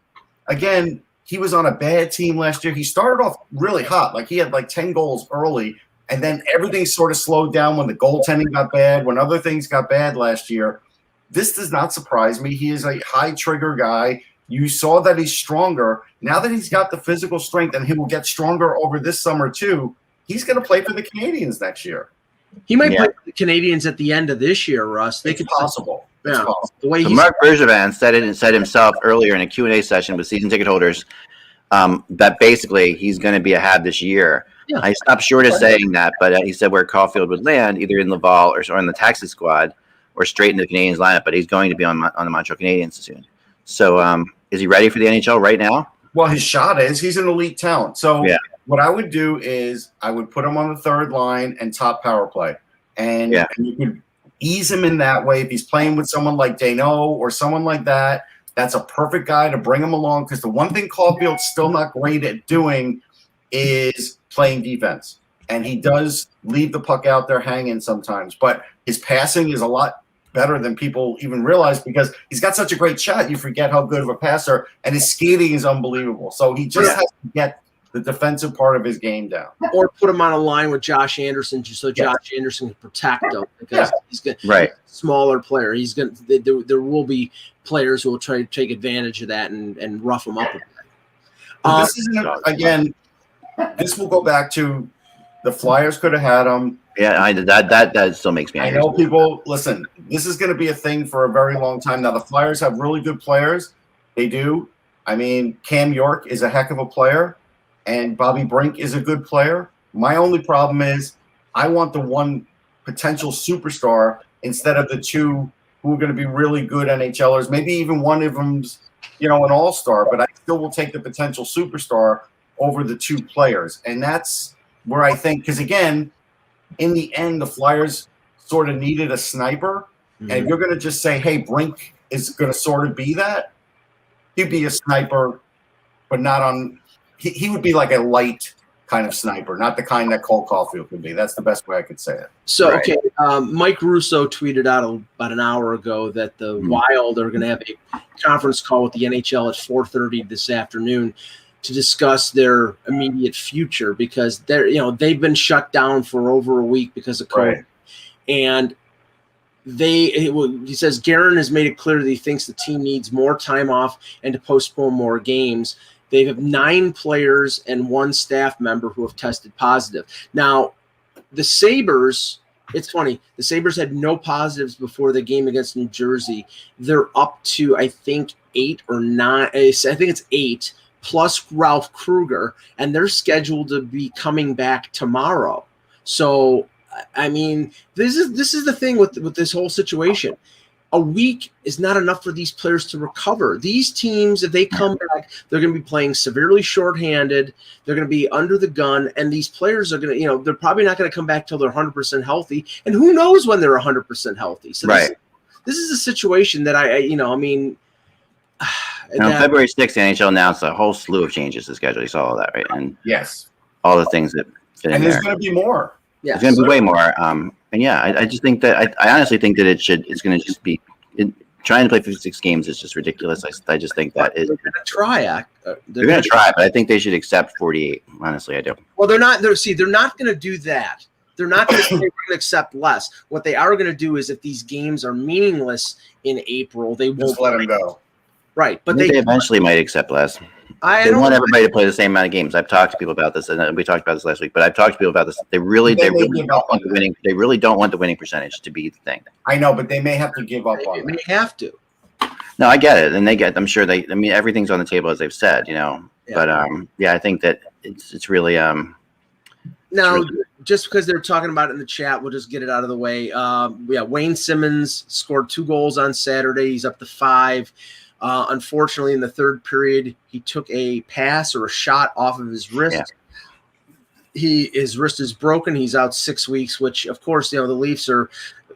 again. He was on a bad team last year. He started off really hot. Like he had like 10 goals early, and then everything sort of slowed down when the goaltending got bad. When other things got bad last year. This does not surprise me. He is a high trigger guy. You saw that he's stronger. Now that he's got the physical strength and he will get stronger over this summer too, he's going to play for the Canadians next year. He might play for the Canadians at the end of this year, Russ. It's possible. Yeah. It's possible. The way Mark Bergevin said himself earlier in a Q&A session with season ticket holders that basically he's going to be a Hab this year. Yeah. I stopped short of saying that, but he said where Caulfield would land, either in Laval or in the taxi squad, or straight into the Canadians lineup, but he's going to be on the Montreal Canadiens soon. So is he ready for the NHL right now? Well, his shot is. He's an elite talent. So what I would do is I would put him on the third line and top power play. And you could ease him in that way. If he's playing with someone like Dano or someone like that, that's a perfect guy to bring him along because the one thing Caulfield's still not great at doing is playing defense. And he does leave the puck out there hanging sometimes. But his passing is a lot better than people even realize because he's got such a great shot. You forget how good of a passer, and his skating is unbelievable. So he just has to get the defensive part of his game down. Or put him on a line with Josh Anderson, just so Josh Anderson can protect him, because he's going smaller player. He's going. There will be players who will try to take advantage of that and rough him up a bit. This isn't again. This will go back to the Flyers could have had him. Yeah, that still makes me angry. I know people listen. This is going to be a thing for a very long time now. The Flyers have really good players. They do. I mean, Cam York is a heck of a player, and Bobby Brink is a good player. My only problem is I want the one potential superstar instead of the two who are going to be really good NHLers. Maybe even one of them's, an all-star, but I still will take the potential superstar over the two players. And that's where I think, because again, in the end, the Flyers sort of needed a sniper. Mm-hmm. And if you're going to just say, hey, Brink is going to sort of be that, he'd be a sniper, but not on – he would be like a light kind of sniper, not the kind that Cole Caulfield could be. That's the best way I could say it. So, okay, Mike Russo tweeted out about an hour ago that the Wild are going to have a conference call with the NHL at 4:30 this afternoon to discuss their immediate future, because they've been shut down for over a week because of COVID. Right. And he says Guerin has made it clear that he thinks the team needs more time off and to postpone more games. They have 9 players and 1 staff member who have tested positive. Now, the Sabres, it's funny, the Sabres had no positives before the game against New Jersey. They're up to, I think, 8 or 9. I think it's 8. Plus Ralph Kruger, and they're scheduled to be coming back tomorrow. So, I mean, this is the thing with this whole situation. A week is not enough for these players to recover. These teams, if they come back, they're going to be playing severely shorthanded. They're going to be under the gun, and these players are going to, they're probably not going to come back till they're 100% healthy. And who knows when they're 100% healthy? So this is a situation that on February 6th, the NHL announced a whole slew of changes to the schedule. You saw all that, right? And yes, all the things that fit in there. And there's going to be more. Yeah, there's going to be way more. I just think that I honestly think that it's going to just be trying to play 56 games is just ridiculous. I just think that is. They're going to try. They're going to try, but I think they should accept 48. Honestly, I do. Well, they're not. They're not going to do that. They're not going to accept less. What they are going to do is, if these games are meaningless in April, they won't let them go. Right, but they eventually might accept less. They want everybody to play the same amount of games. I've talked to people about this, and we talked about this last week. But I've talked to people about this. They really don't want the winning. They really don't want the winning percentage to be the thing. I know, but they may have to give up on it. They may have to. No, I get it, and I'm sure they. I mean, everything's on the table, as they've said. Yeah. But I think that it's really Now, just because they're talking about it in the chat, we'll just get it out of the way. Wayne Simmons scored 2 goals on Saturday. He's up to 5. Unfortunately, in the third period, he took a pass or a shot off of his wrist. Yeah. His wrist is broken. He's out 6 weeks, which, of course, the Leafs are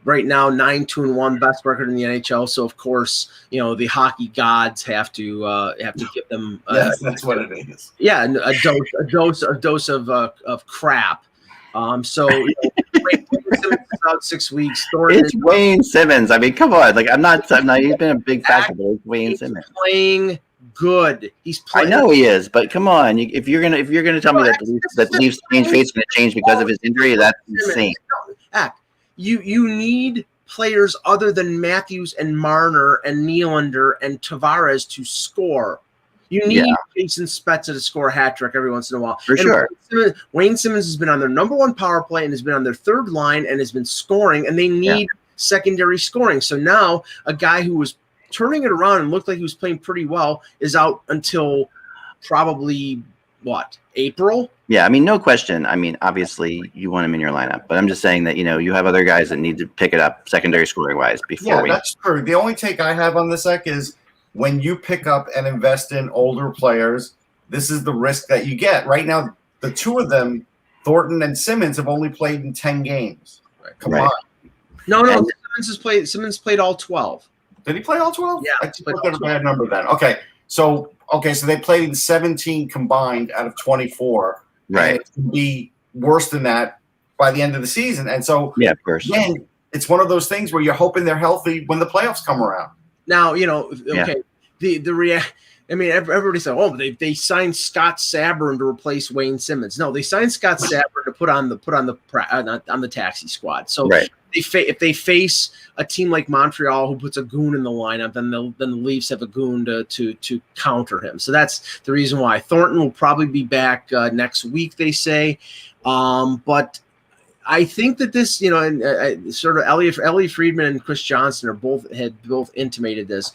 right now 9-2-1, best record in the NHL. So, of course, the hockey gods have to give them. Yes, that's what it is. Yeah, a dose of crap. Wayne Simmons is out 6 weeks. It's Wayne Simmons. I mean, come on. Like, I'm not. He's been a big factor, but it's Wayne Simmons. Playing good. He's playing. I know he is, but come on. If you're gonna tell me that the Leafs change face going to change because of his injury, that's insane. You need players other than Matthews and Marner and Nylander and Tavares to score. You need Jason Spezza to score a hat trick every once in a while. For sure. Wayne Simmons has been on their number 1 power play and has been on their third line and has been scoring, and they need secondary scoring. So now a guy who was turning it around and looked like he was playing pretty well is out until probably, April? Yeah, I mean, no question. I mean, obviously you want him in your lineup, but I'm just saying that, you have other guys that need to pick it up secondary scoring-wise before we – that's true. The only take I have on this, Ek, is – when you pick up and invest in older players, this is the risk that you get. Right now, the two of them, Thornton and Simmons, have only played in 10 games. Come on. No, Simmons played all 12. Did he play all 12? Yeah. I just looked at a bad number then. Okay. So they played in 17 combined out of 24. Right. It can be worse than that by the end of the season. And so, of course. Again, it's one of those things where you're hoping they're healthy when the playoffs come around. Now, the I mean, everybody said, "Oh, they signed Scott Sabern to replace Wayne Simmons." No, they signed Scott Sabern to put on the taxi squad. So Right. if they face a team like Montreal who puts a goon in the lineup, then the Leafs have a goon to counter him. So that's the reason why Thornton will probably be back next week. They say, but I think that this, and sort of Ellie Friedman and Chris Johnson had both intimated this.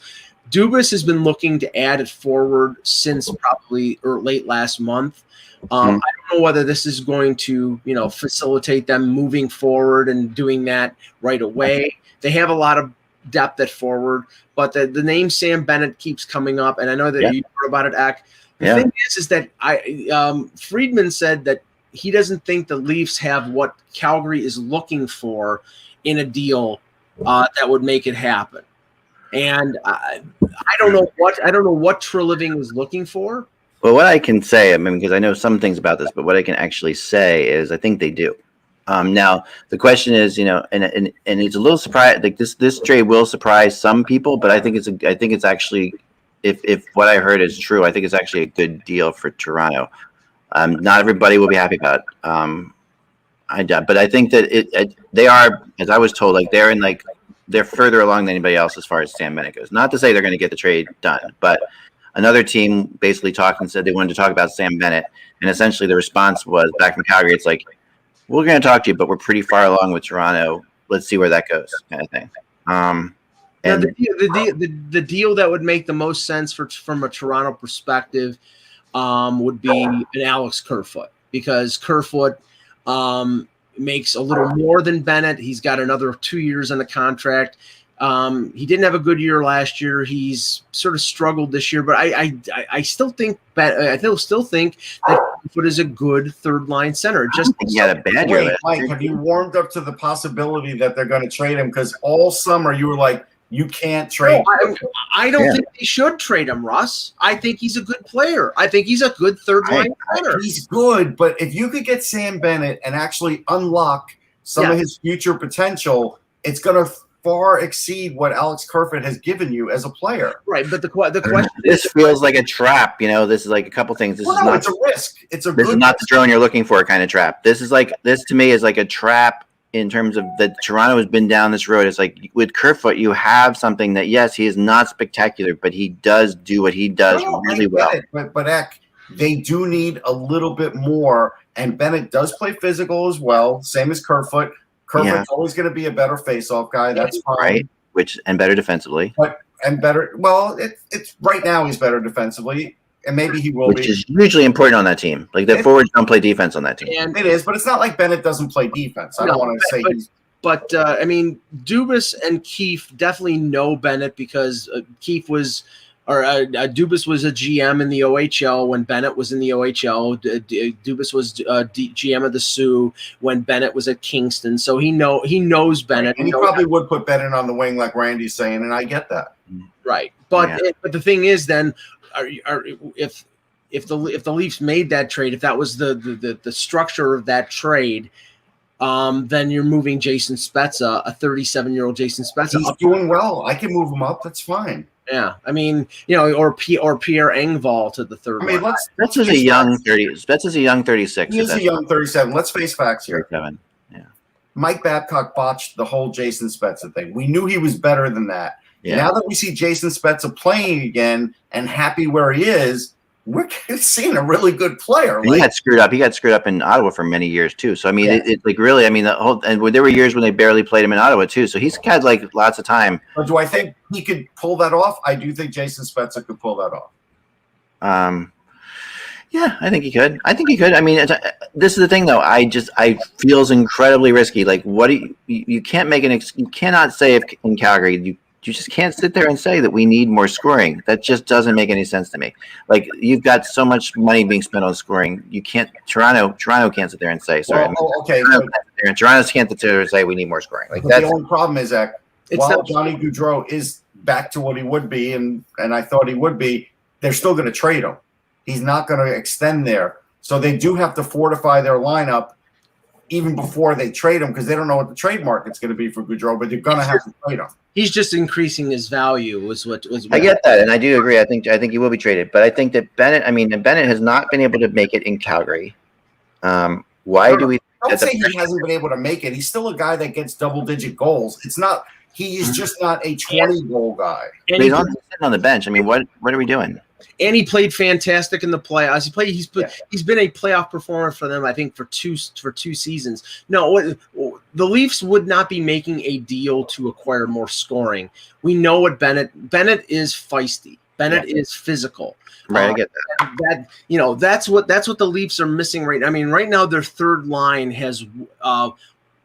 Dubas has been looking to add it forward since probably late last month. I don't know whether this is going to, facilitate them moving forward and doing that right away. They have a lot of depth at forward, but the name Sam Bennett keeps coming up, and I know that you heard about it, Ak. The thing is that Friedman said that he doesn't think the Leafs have what Calgary is looking for in a deal that would make it happen. And I don't know what Treliving is looking for. Well, what I can say, I mean, because I know some things about this, but what I can actually say is I think they do. Now the question is, and it's a little surprised. Like this trade will surprise some people, but I think it's actually, if what I heard is true, I think it's actually a good deal for Toronto. Not everybody will be happy about it. But I think that they are, as I was told, like they're further along than anybody else as far as Sam Bennett goes. Not to say they're going to get the trade done, but another team basically talked and said they wanted to talk about Sam Bennett, and essentially the response was back from Calgary. It's like, we're going to talk to you, but we're pretty far along with Toronto. Let's see where that goes, kind of thing. And the deal that would make the most sense from a Toronto perspective would be an Alex Kerfoot, because Kerfoot makes a little more than Bennett. He's got another 2 years on the contract. He didn't have a good year last year. He's sort of struggled this year, but I still think that Kerfoot is a good third line center. Just he had a bad year. Mike, have you warmed up to the possibility that they're going to trade him? Because all summer you were like, you can't trade. No, I don't think they should trade him, Russ. I think he's a good player. I think he's a good third line center. He's good, but if you could get Sam Bennett and actually unlock some of his future potential, it's going to far exceed what Alex Kerfoot has given you as a player. Right, but the question this feels like a trap. This is like a couple things. It's a risk. This is not the drone you're looking for kind of trap. This to me is like a trap in terms of that Toronto has been down this road. It's like with Kerfoot, you have something that, yes, he is not spectacular, but he does do what he does really well. But Eck, they do need a little bit more, and Bennett does play physical as well, same as Kerfoot. Kerfoot's always going to be a better face-off guy. That's fine. Right, and better defensively. It's right now he's better defensively, and maybe he will be. Which is hugely important on that team. Like the forwards don't play defense on that team. And it is, but it's not like Bennett doesn't play defense. I don't want to say he's. But I mean, Dubas and Keefe definitely know Bennett, because Dubas was a GM in the OHL when Bennett was in the OHL. Dubas was GM of the Sioux when Bennett was at Kingston, so he knows Bennett. And he probably would put Bennett on the wing, like Randy's saying, and I get that. Right, but the thing is, then, if the Leafs made that trade, if that was the structure of that trade, then you're moving Jason Spezza, a 37-year-old Jason Spezza. He's doing well. I can move him up. That's fine. Yeah, I mean, or Pierre Engvall to the third. I mean, Spezza's a young 30. Spezza's a young 36. He's a young 37. Let's face facts here. 37. Yeah. Mike Babcock botched the whole Jason Spezza thing. We knew he was better than that. Yeah. Now that we see Jason Spezza playing again and happy where he is, we're seeing a really good player. He got screwed up. He got screwed up in Ottawa for many years too. So I mean, it's like really. I mean, there were years when they barely played him in Ottawa too. So he's had like lots of time. But do I think he could pull that off? I do think Jason Spezza could pull that off. Yeah, I think he could. I mean, this is the thing though. I feels incredibly risky. Like, what do you can't make you cannot say if in Calgary you just can't sit there and say that we need more scoring. That just doesn't make any sense to me. Like, you've got so much money being spent on scoring. You can't. Toronto can't sit there and say. Sorry. Well, okay. Toronto can't sit there and say we need more scoring. Like, the only problem is that while Johnny Gaudreau is back to what he would be, and I thought he would be, they're still going to trade him. He's not going to extend there, so they do have to fortify their lineup even before they trade him, because they don't know what the trade market's going to be for Gaudreau, but they're going to have to trade him. He's just increasing his value. Was what I get that, and I do agree. I think he will be traded, but I think that Bennett has not been able to make it in Calgary. Why do we? Don't say he hasn't been able to make it. He's still a guy that gets double-digit goals. It's not. He is just not a 20-goal guy. But he's sitting on the bench. I mean, what are we doing? And he played fantastic in the playoffs. He's been a playoff performer for them, I think, for two seasons. No, the Leafs would not be making a deal to acquire more scoring. We know what Bennett is feisty. Bennett is physical. Right, I get that. That's what the Leafs are missing right now. I mean, right now their third line has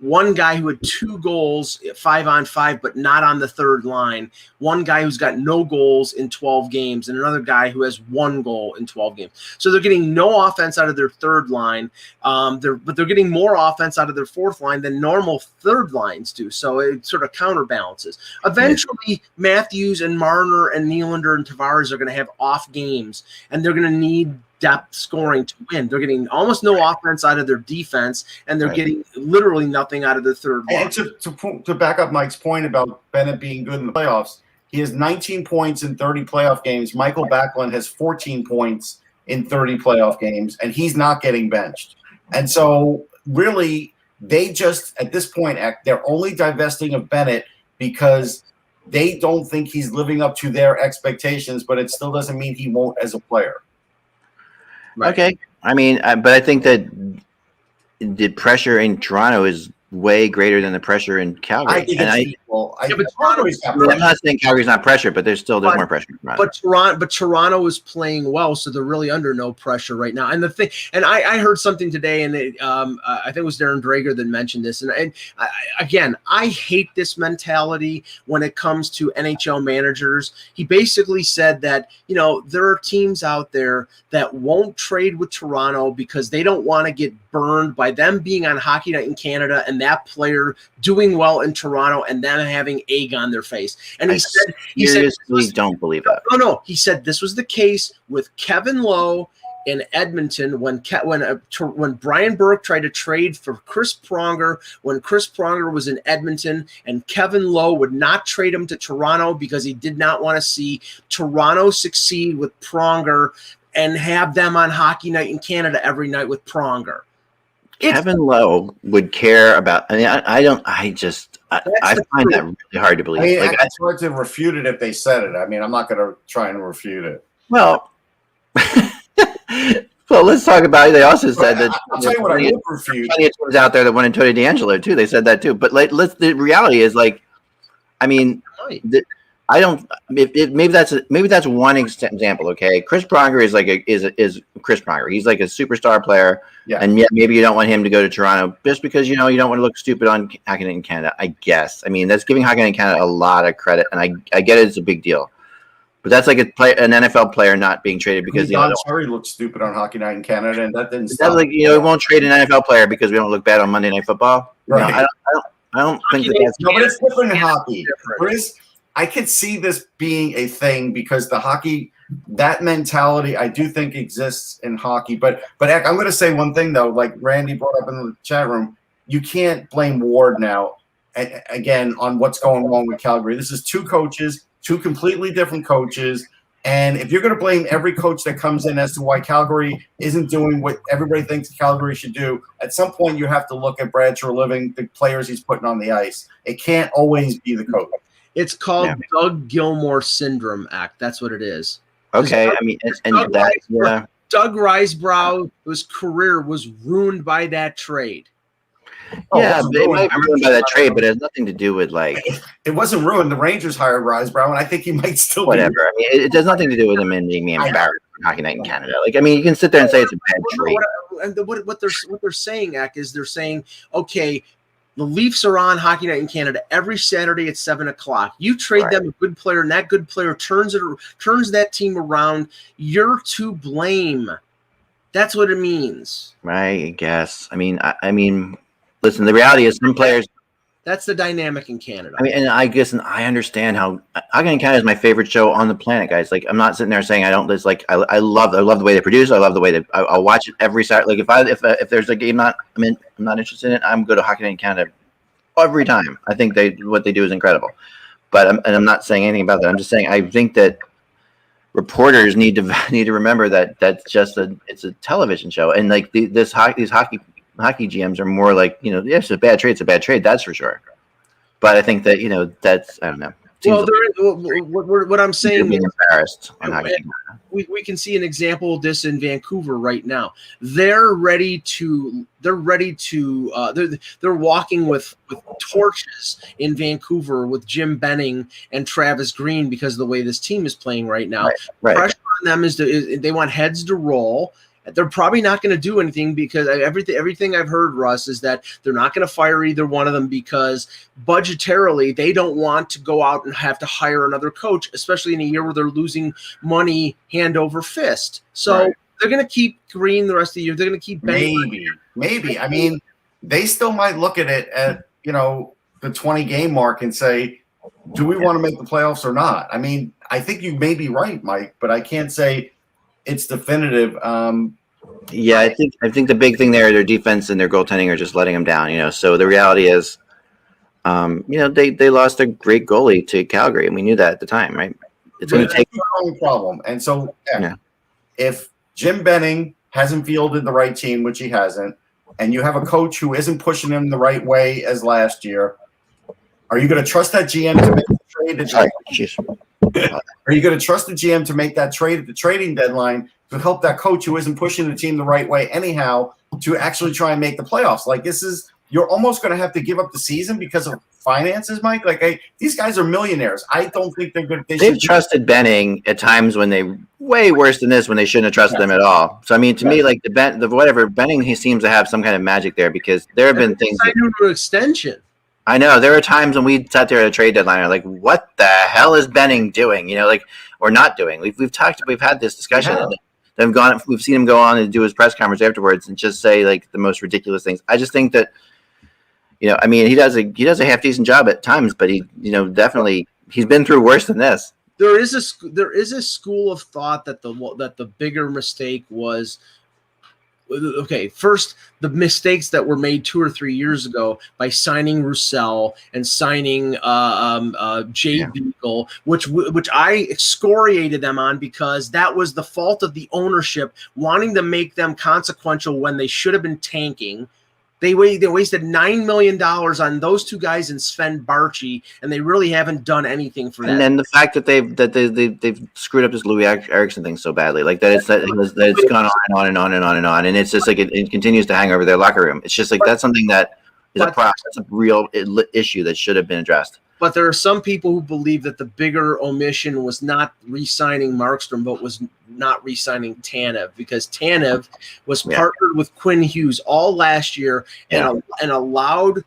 one guy who had 2 goals, 5-on-5, but not on the third line. One guy who's got no goals in 12 games, and another guy who has 1 goal in 12 games. So they're getting no offense out of their third line, but they're getting more offense out of their fourth line than normal third lines do. So it sort of counterbalances. Eventually, Matthews and Marner and Nylander and Tavares are going to have off games, and they're going to need depth scoring to win. They're getting almost no offense out of their defense, and they're getting literally nothing out of their third line. And to back up Mike's point about Bennett being good in the playoffs, he has 19 points in 30 playoff games. Michael Backlund has 14 points in 30 playoff games, and he's not getting benched. And so really, they just, at this point, they're only divesting of Bennett because they don't think he's living up to their expectations, but it still doesn't mean he won't as a player. Right. Okay. I mean, but I think that the pressure in Toronto is way greater than the pressure in Calgary. I'm not saying Calgary's not pressure, but there's more pressure in Toronto. But Toronto is playing well, so they're really under no pressure right now. And the thing, and I heard something today, and I think it was Darren Drager that mentioned this. And I hate this mentality when it comes to NHL managers. He basically said that there are teams out there that won't trade with Toronto because they don't want to get burned by them being on Hockey Night in Canada and that player doing well in Toronto and them having egg on their face. And he said, don't believe that. No. He said this was the case with Kevin Lowe in Edmonton when Brian Burke tried to trade for Chris Pronger when Chris Pronger was in Edmonton, and Kevin Lowe would not trade him to Toronto because he did not want to see Toronto succeed with Pronger and have them on Hockey Night in Canada every night with Pronger. Kevin Lowe would care about. I mean, I find that really hard to believe. I mean, it's hard to refute it if they said it. I mean, I'm not going to try and refute it. Well, let's talk about it. They also said that. I'll tell you what I would refute. Plenty of teams out there that wanted Tony DeAngelo too. They said that too. But the reality is, I mean, I don't. Maybe that's one example. Okay, Chris Pronger is Chris Pronger. He's like a superstar player, and yet maybe you don't want him to go to Toronto just because you don't want to look stupid on Hockey Night in Canada. I guess. I mean, that's giving Hockey Night in Canada a lot of credit, and I get it. It's a big deal, but that's like an NFL player not being traded because Don Cherry looked stupid on Hockey Night in Canada, and that didn't stop. That's we won't trade an NFL player because we don't look bad on Monday Night Football. Right. No, I don't think that's. No, but it's different in hockey. I could see this being a thing because that mentality I do think exists in hockey. But I'm going to say one thing though, like Randy brought up in the chat room, you can't blame Ward now again on what's going wrong with Calgary. This is 2 coaches, 2 completely different coaches. And if you're going to blame every coach that comes in as to why Calgary isn't doing what everybody thinks Calgary should do, at some point you have to look at Brad Treliving, the players he's putting on the ice. It can't always be the coach. It's called Doug Gilmour syndrome act. That's what it is. Okay, Doug Risebrough, whose career was ruined by that trade. Yeah, they might be ruined by that trade, but it has nothing to do with It wasn't ruined. The Rangers hired Risebrough, and I think he might still whatever. I mean, it has nothing to do with him being embarrassed for Hockey Night in Canada. I mean, you can sit there and say it's a bad trade. What they're saying, Ak, is they're saying, okay, the Leafs are on Hockey Night in Canada every Saturday at 7:00. You trade them a good player, and that good player turns that team around. You're to blame. That's what it means. Right, I guess. I mean, listen. The reality is, some players. That's the dynamic in Canada. I mean, and I understand how Hockey Night in Canada is my favorite show on the planet, guys. I'm not sitting there saying I don't. I love the way they produce. I love the way that I'll watch it every Saturday. If there's a game I'm not interested in it, I'm going to Hockey Night in Canada every time. I think what they do is incredible. But I'm not saying anything about that. I'm just saying I think that reporters need to remember that that's just it's a television show, and like these hockey GMs are more like, you know, yes, it's a bad trade. It's a bad trade. That's for sure. But I think that, you know, that's, I don't know. Well, what I'm saying being is, embarrassed on hockey. We can see an example of this in Vancouver right now. They're walking with torches in Vancouver with Jim Benning and Travis Green because of the way this team is playing right now. Right. Pressure on them is they want heads to roll. They're probably not going to do anything because everything I've heard, Russ, is that they're not going to fire either one of them because budgetarily they don't want to go out and have to hire another coach, especially in a year where they're losing money hand over fist. So they're going to keep Green the rest of the year. They're going to keep maybe. I mean, they still might look at it at, you know, the 20 game mark and say, do we want to make the playoffs or not? I mean, I think you may be right, Mike, but I can't say it's definitive. Yeah, I think the big thing there, their defense and their goaltending are just letting them down. You know, so the reality is, you know, they lost a great goalie to Calgary, and we knew that at the time, right? It's going to take a problem. And so, if Jim Benning hasn't fielded the right team, which he hasn't, and you have a coach who isn't pushing him the right way as last year, are you going to trust that GM to make the trade? Are you going to trust the GM to make that trade at the trading deadline to help that coach who isn't pushing the team the right way anyhow to actually try and make the playoffs? Like, you're almost going to have to give up the season because of finances, Mike. Like, these guys are millionaires. I don't think they're good. They've trusted Benning at times when they way worse than this, when they shouldn't have trusted them at all. So I mean, to me, like the Benning, he seems to have some kind of magic there because there have been things. Extension. I know there are times when we sat there at a trade deadline, and like, what the hell is Benning doing? You know, like, or not doing. We've had this discussion. And we've seen him go on and do his press conference afterwards and just say like the most ridiculous things. I just think that, you know, I mean, he does a half decent job at times, but he, you know, definitely he's been through worse than this. There is a school of thought that the bigger mistake was. Okay, first, the mistakes that were made 2 or 3 years ago by signing Roussel and signing Jay Beagle, which I excoriated them on because that was the fault of the ownership wanting to make them consequential when they should have been tanking. They wasted $9 million on those two guys and Sven Barchi, and they really haven't done anything for that. And then the fact that they've screwed up this Louis Eriksson thing so badly, like it's gone on and on and on and on and on, and it's just like it continues to hang over their locker room. It's just like that's something that is a problem. That's a real issue that should have been addressed. But there are some people who believe that the bigger omission was not re-signing Markstrom, but was not re-signing Tanev, because Tanev was partnered with Quinn Hughes all last year and allowed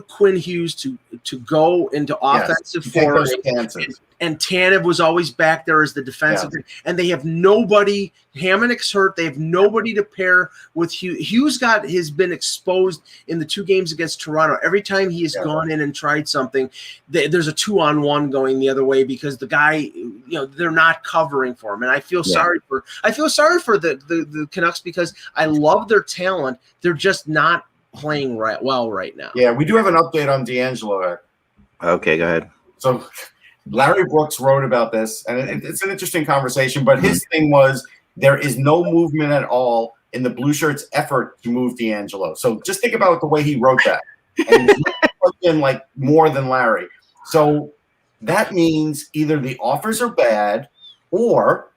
Quinn Hughes to go into offensive forward. And Tanev was always back there as the defensive, and they have nobody. Hamonick's hurt. They have nobody to pair with Hughes. Hughes has been exposed in the 2 games against Toronto. Every time he has gone in and tried something, there's a 2-on-1 going the other way because the guy, you know, they're not covering for him. And I feel sorry for the Canucks because I love their talent. They're just not playing well right now. Yeah, we do have an update on D'Angelo. Okay, go ahead. So Larry Brooks wrote about this, and it's an interesting conversation, but his thing was there is no movement at all in the Blue Shirts' effort to move D'Angelo. So just think about the way he wrote that. And he put in like more than Larry. So that means either the offers are bad or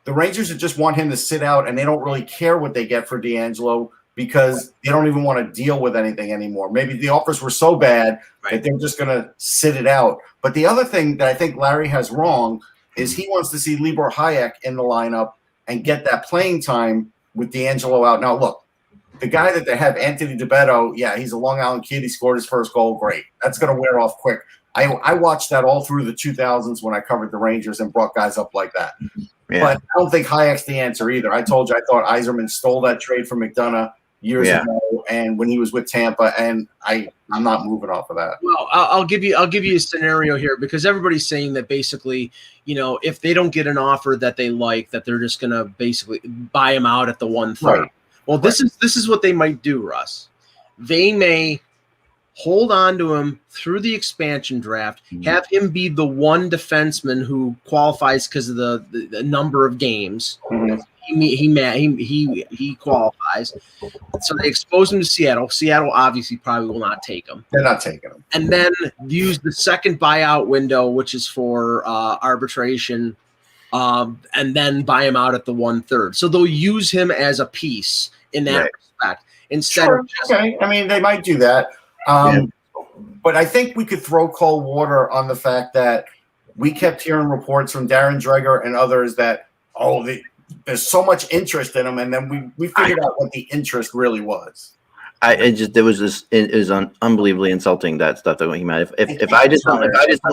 the Rangers just want him to sit out and they don't really care what they get for D'Angelo because they don't even want to deal with anything anymore. Maybe the offers were so bad that they're just going to sit it out. But the other thing that I think Larry has wrong is he wants to see Libor Hayek in the lineup and get that playing time with D'Angelo out. Now, look, the guy that they have, Anthony DeBetto, he's a Long Island kid. He scored his first goal. Great. That's going to wear off quick. I watched that all through the 2000s when I covered the Rangers and brought guys up like that. Yeah. But I don't think Hayek's the answer either. I told you I thought Yzerman stole that trade from McDonough years ago, and when he was with Tampa, and I'm not moving off of that. Well, I'll give you a scenario here because everybody's saying that basically, you know, if they don't get an offer that they like, that they're just going to basically buy him out at the 1/3. Right. Well, this is what they might do, Russ. They may hold on to him through the expansion draft, have him be the one defenseman who qualifies because of the number of games. Mhm. He qualifies. So they expose him to Seattle. Seattle obviously probably will not take him. They're not taking him. And then use the second buyout window, which is for arbitration, and then buy him out at the 1/3. So they'll use him as a piece in that respect instead of just, okay. I mean, they might do that. But I think we could throw cold water on the fact that we kept hearing reports from Darren Dreger and others that, there's so much interest in him, and then we figured out what the interest really was. It was unbelievably insulting, that stuff that came out. If I just don't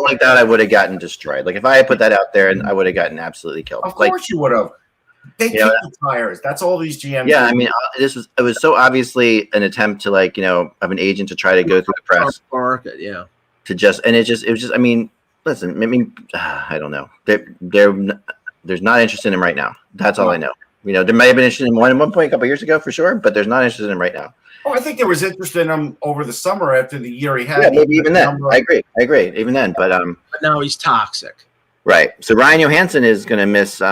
like that, I would have gotten destroyed. Like if I had put that out there, and I would have gotten absolutely killed. Of course you would have. They kick the tires. That's all these GMs. Yeah, do. I mean, it was so obviously an attempt to of an agent to try to go through the press market, it was just. I mean, listen, I mean, I don't know. There's not interest in him right now. That's all I know. There may have been interest in him at one point a couple of years ago for sure, but there's not interest in him right now. Oh, I think there was interest in him over the summer after the year he had. Yeah, maybe even then. I agree. Even then, but now he's toxic. Right. So Ryan Johansson is going to miss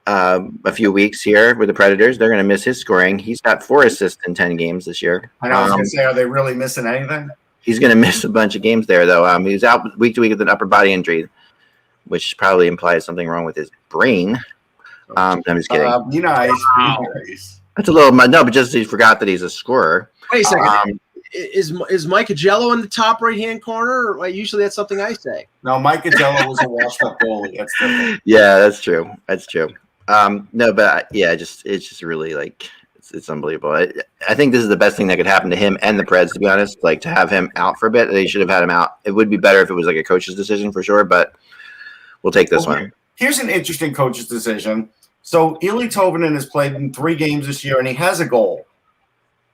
a few weeks here with the Predators. They're going to miss his scoring. He's got 4 assists in 10 games this year. I know. I was going to say, are they really missing anything? He's going to miss a bunch of games there, though. He's out week to week with an upper body injury, which probably implies something wrong with his brain. I'm just kidding. Be nice. That's a little no, but just he forgot that he's a scorer. Wait a second. Is Mike Agello in the top right-hand corner? Or, usually that's something I say. No, Mike Agello was a washed-up goalie. That's different. Yeah, that's true. No, but it's just really it's unbelievable. I think this is the best thing that could happen to him and the Preds, to be honest. To have him out for a bit, they should have had him out. It would be better if it was a coach's decision for sure, but we'll take this one. Here's an interesting coach's decision. So Eli Tovanen has played in 3 games this year, and he has a goal.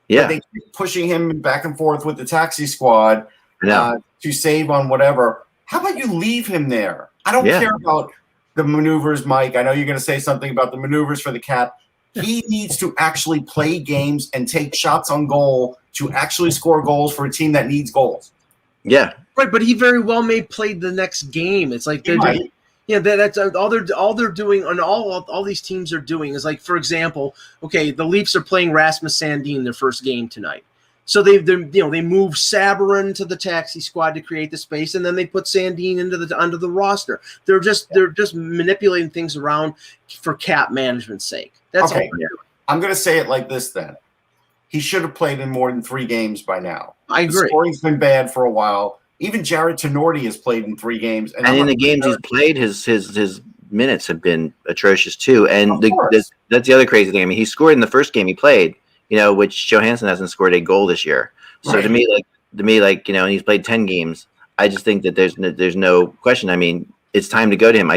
Yeah, but they keep pushing him back and forth with the taxi squad to save on whatever. How about you leave him there? I don't care about the maneuvers, Mike. I know you're going to say something about the maneuvers for the cap. He needs to actually play games and take shots on goal to actually score goals for a team that needs goals. Yeah, right. But he very well may play the next game. It's like that's all they're doing, and all these teams are doing is for example, okay, the Leafs are playing Rasmus Sandin their first game tonight, so they move Sabourin to the taxi squad to create the space, and then they put Sandin under the roster. They're just manipulating things around for cap management's sake. That's okay. all. I'm going to say it like this then. He should have played in more than 3 games by now. I agree. The scoring's been bad for a while. Even Jared Tenorti has played in 3 games. And in the games he's played, his minutes have been atrocious too. And that's the other crazy thing. I mean, he scored in the first game he played, which Johansson hasn't scored a goal this year. So right. to me, and he's played 10 games. I just think that there's no question. I mean, it's time to go to him.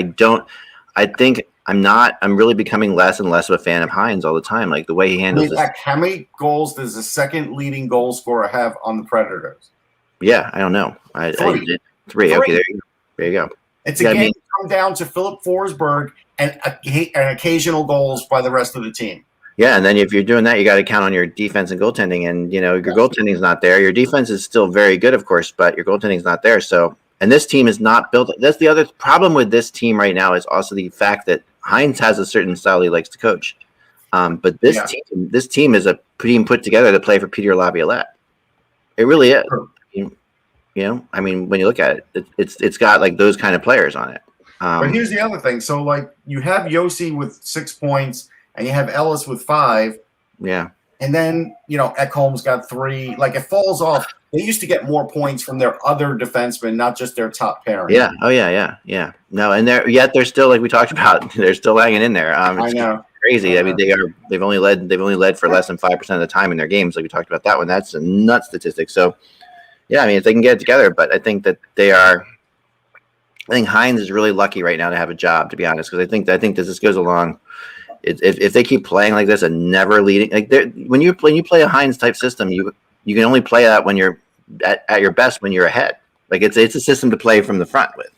I'm really becoming less and less of a fan of Hines all the time. The way he handles this. How many goals does the second leading goal scorer have on the Predators? Yeah, I don't know. 3. 3. Okay, there you go. It's a game come down to Philip Forsberg and occasional goals by the rest of the team. Yeah, and then if you're doing that, you got to count on your defense and goaltending, and your goaltending is not there. Your defense is still very good, of course, but your goaltending is not there. So, and this team is not built. That's the other problem with this team right now is also the fact that Hines has a certain style he likes to coach, but this team is a team put together to play for Peter Laviolette. It really is. I mean, when you look at it, it's got those kind of players on it. But here's the other thing. So, you have Yossi with 6 points, and you have Ellis with 5. Yeah. And then, Ekholm's got 3. It falls off. They used to get more points from their other defensemen, not just their top pairing. Yeah. Oh, yeah. No, and they're still, like we talked about, they're still hanging in there. I know. Crazy. I mean, they've only led for less than 5% of the time in their games. Like we talked about that one. That's a nut statistic. So, yeah, I mean, if they can get it together, but I think that I think Hines is really lucky right now to have a job, to be honest, because I think that this goes along. If they keep playing like this and never leading, when you play a Hines type system, you can only play that when you're at your best when you're ahead. It's a system to play from the front with.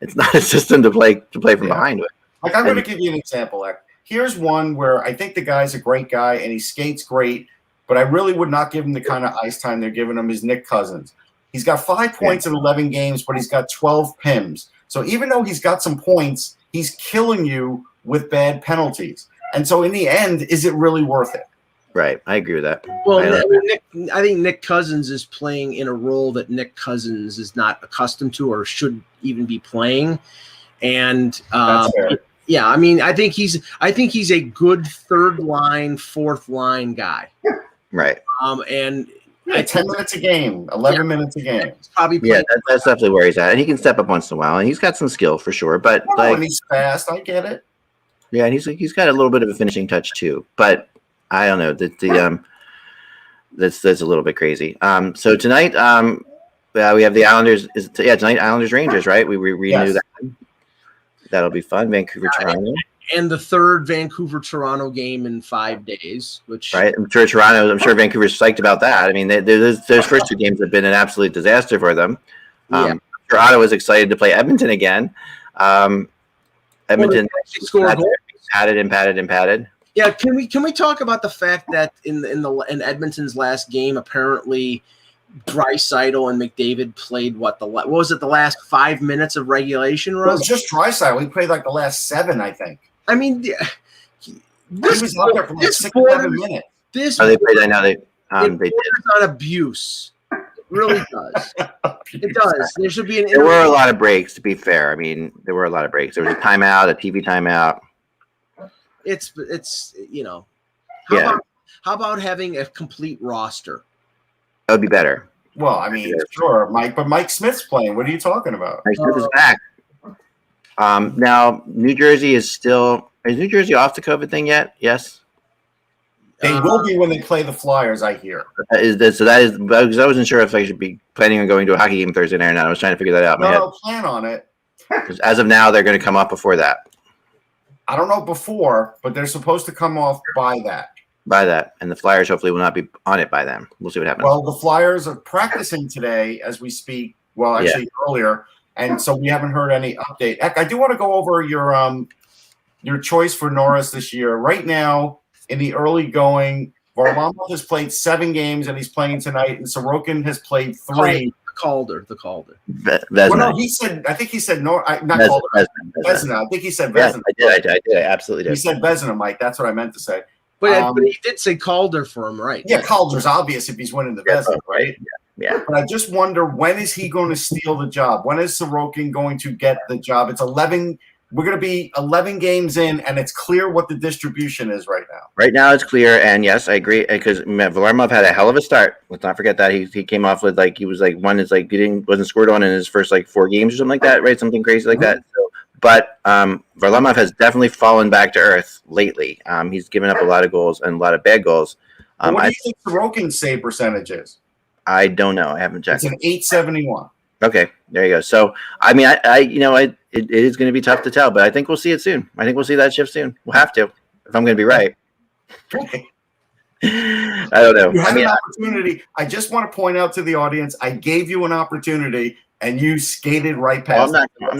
It's not a system to play from behind with. I'm going to give you an example. Here's one where I think the guy's a great guy and he skates great, but I really would not give him the kind of ice time they're giving him is Nick Cousins. He's got 5 points in 11 games, but he's got 12 PIMs. So even though he's got some points, he's killing you with bad penalties. And so in the end, is it really worth it? Right. I agree with that. Well, I think Nick Cousins is playing in a role that Nick Cousins is not accustomed to or should even be playing. And yeah, I mean, I think he's a good third line, fourth line guy. Right. And 10 minutes a game, 11 minutes a game. Probably that's definitely where he's at. And he can step up once in a while, and he's got some skill for sure. But and he's fast. I get it. Yeah, and he's got a little bit of a finishing touch too. But I don't know that's a little bit crazy. So tonight, we have the Islanders. Tonight Islanders Rangers, right? We renew that. That'll be fun. Vancouver, Toronto. And the third Vancouver-Toronto game in 5 days, which right. I'm sure Vancouver's psyched about that. I mean, those first 2 games have been an absolute disaster for them. I'm sure Ottawa's excited to play Edmonton again. Edmonton scored padded. Yeah, can we talk about the fact that in Edmonton's last game, apparently Draisaitl and McDavid played what was it, the last 5 minutes of regulation? Well, just Draisaitl. He played like the last 7, I think. I mean, he was out there for like 6 or 7 minutes. They played. I know they did. On abuse. It really does. It does. There should be an. There were a lot of breaks. To be fair, I mean, there were a lot of breaks. There was a timeout, a TV timeout. It's How about having a complete roster? That would be better. Well, I mean, sure, Mike, but Mike Smith's playing. What are you talking about? Mike Smith is back. Now, New Jersey is New Jersey off the COVID thing yet? Yes. They will be when they play the Flyers, I hear. Because I wasn't sure if I should be planning on going to a hockey game Thursday night or not. I was trying to figure that out. No, plan on it. Because as of now, they're going to come up before that. I don't know before, but they're supposed to come off by that. And the Flyers hopefully will not be on it by then. We'll see what happens. Well, the Flyers are practicing today as we speak. Well, actually earlier. And so we haven't heard any update. Heck, I do want to go over your choice for Norris this year. Right now, in the early going, Varlamov has played 7 games and he's playing tonight, and Sorokin has played 3. Calder. Vezina. Well, no, I think he said not Calder. Vezina. I think he said Vezina. I did. I absolutely did. He said Vezina, Mike. That's what I meant to say. But he did say Calder for him, right? Yeah, Calder's obvious if he's winning the Vezina, right? Yeah. But I just wonder, when is he going to steal the job? When is Sorokin going to get the job? It's 11. We're going to be 11 games in, and it's clear what the distribution is right now. Right now, it's clear, and yes, I agree, because Varlamov had a hell of a start. Let's not forget that he came off with he wasn't scored on in his first 4 games or something like that, right? Something crazy like that. So, but Varlamov has definitely fallen back to earth lately. He's given up a lot of goals and a lot of bad goals. What do you think Sorokin's save percentage is? I don't know. I haven't checked. It's an 871. Okay, there you go. So, I mean, it is going to be tough to tell, but I think we'll see it soon. I think we'll see that shift soon. We'll have to, if I'm going to be right. I don't know. You had an opportunity. I just want to point out to the audience, I gave you an opportunity, and you skated right past. I'm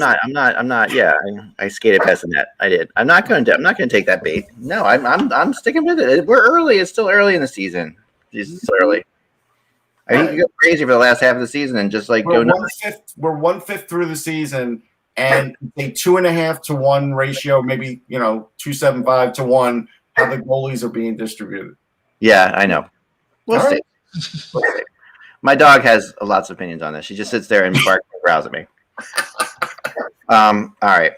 not. Yeah, I skated past the net. I did. I'm not going to take that bait. No, I'm sticking with it. We're early. It's still early in the season. It's early. I think you go crazy for the last half of the season and just go nuts. We're 1/5 through the season, and a 2.5 to 1 ratio, maybe 2.75 to 1. How the goalies are being distributed. Yeah, I know. We'll see. My dog has lots of opinions on this. She just sits there and barks and growls at me. All right.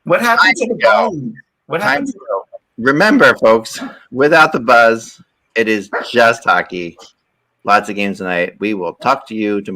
What happened to the bone? What happened to the Remember, folks, without the buzz, it is just hockey. Lots of games tonight. We will talk to you tomorrow.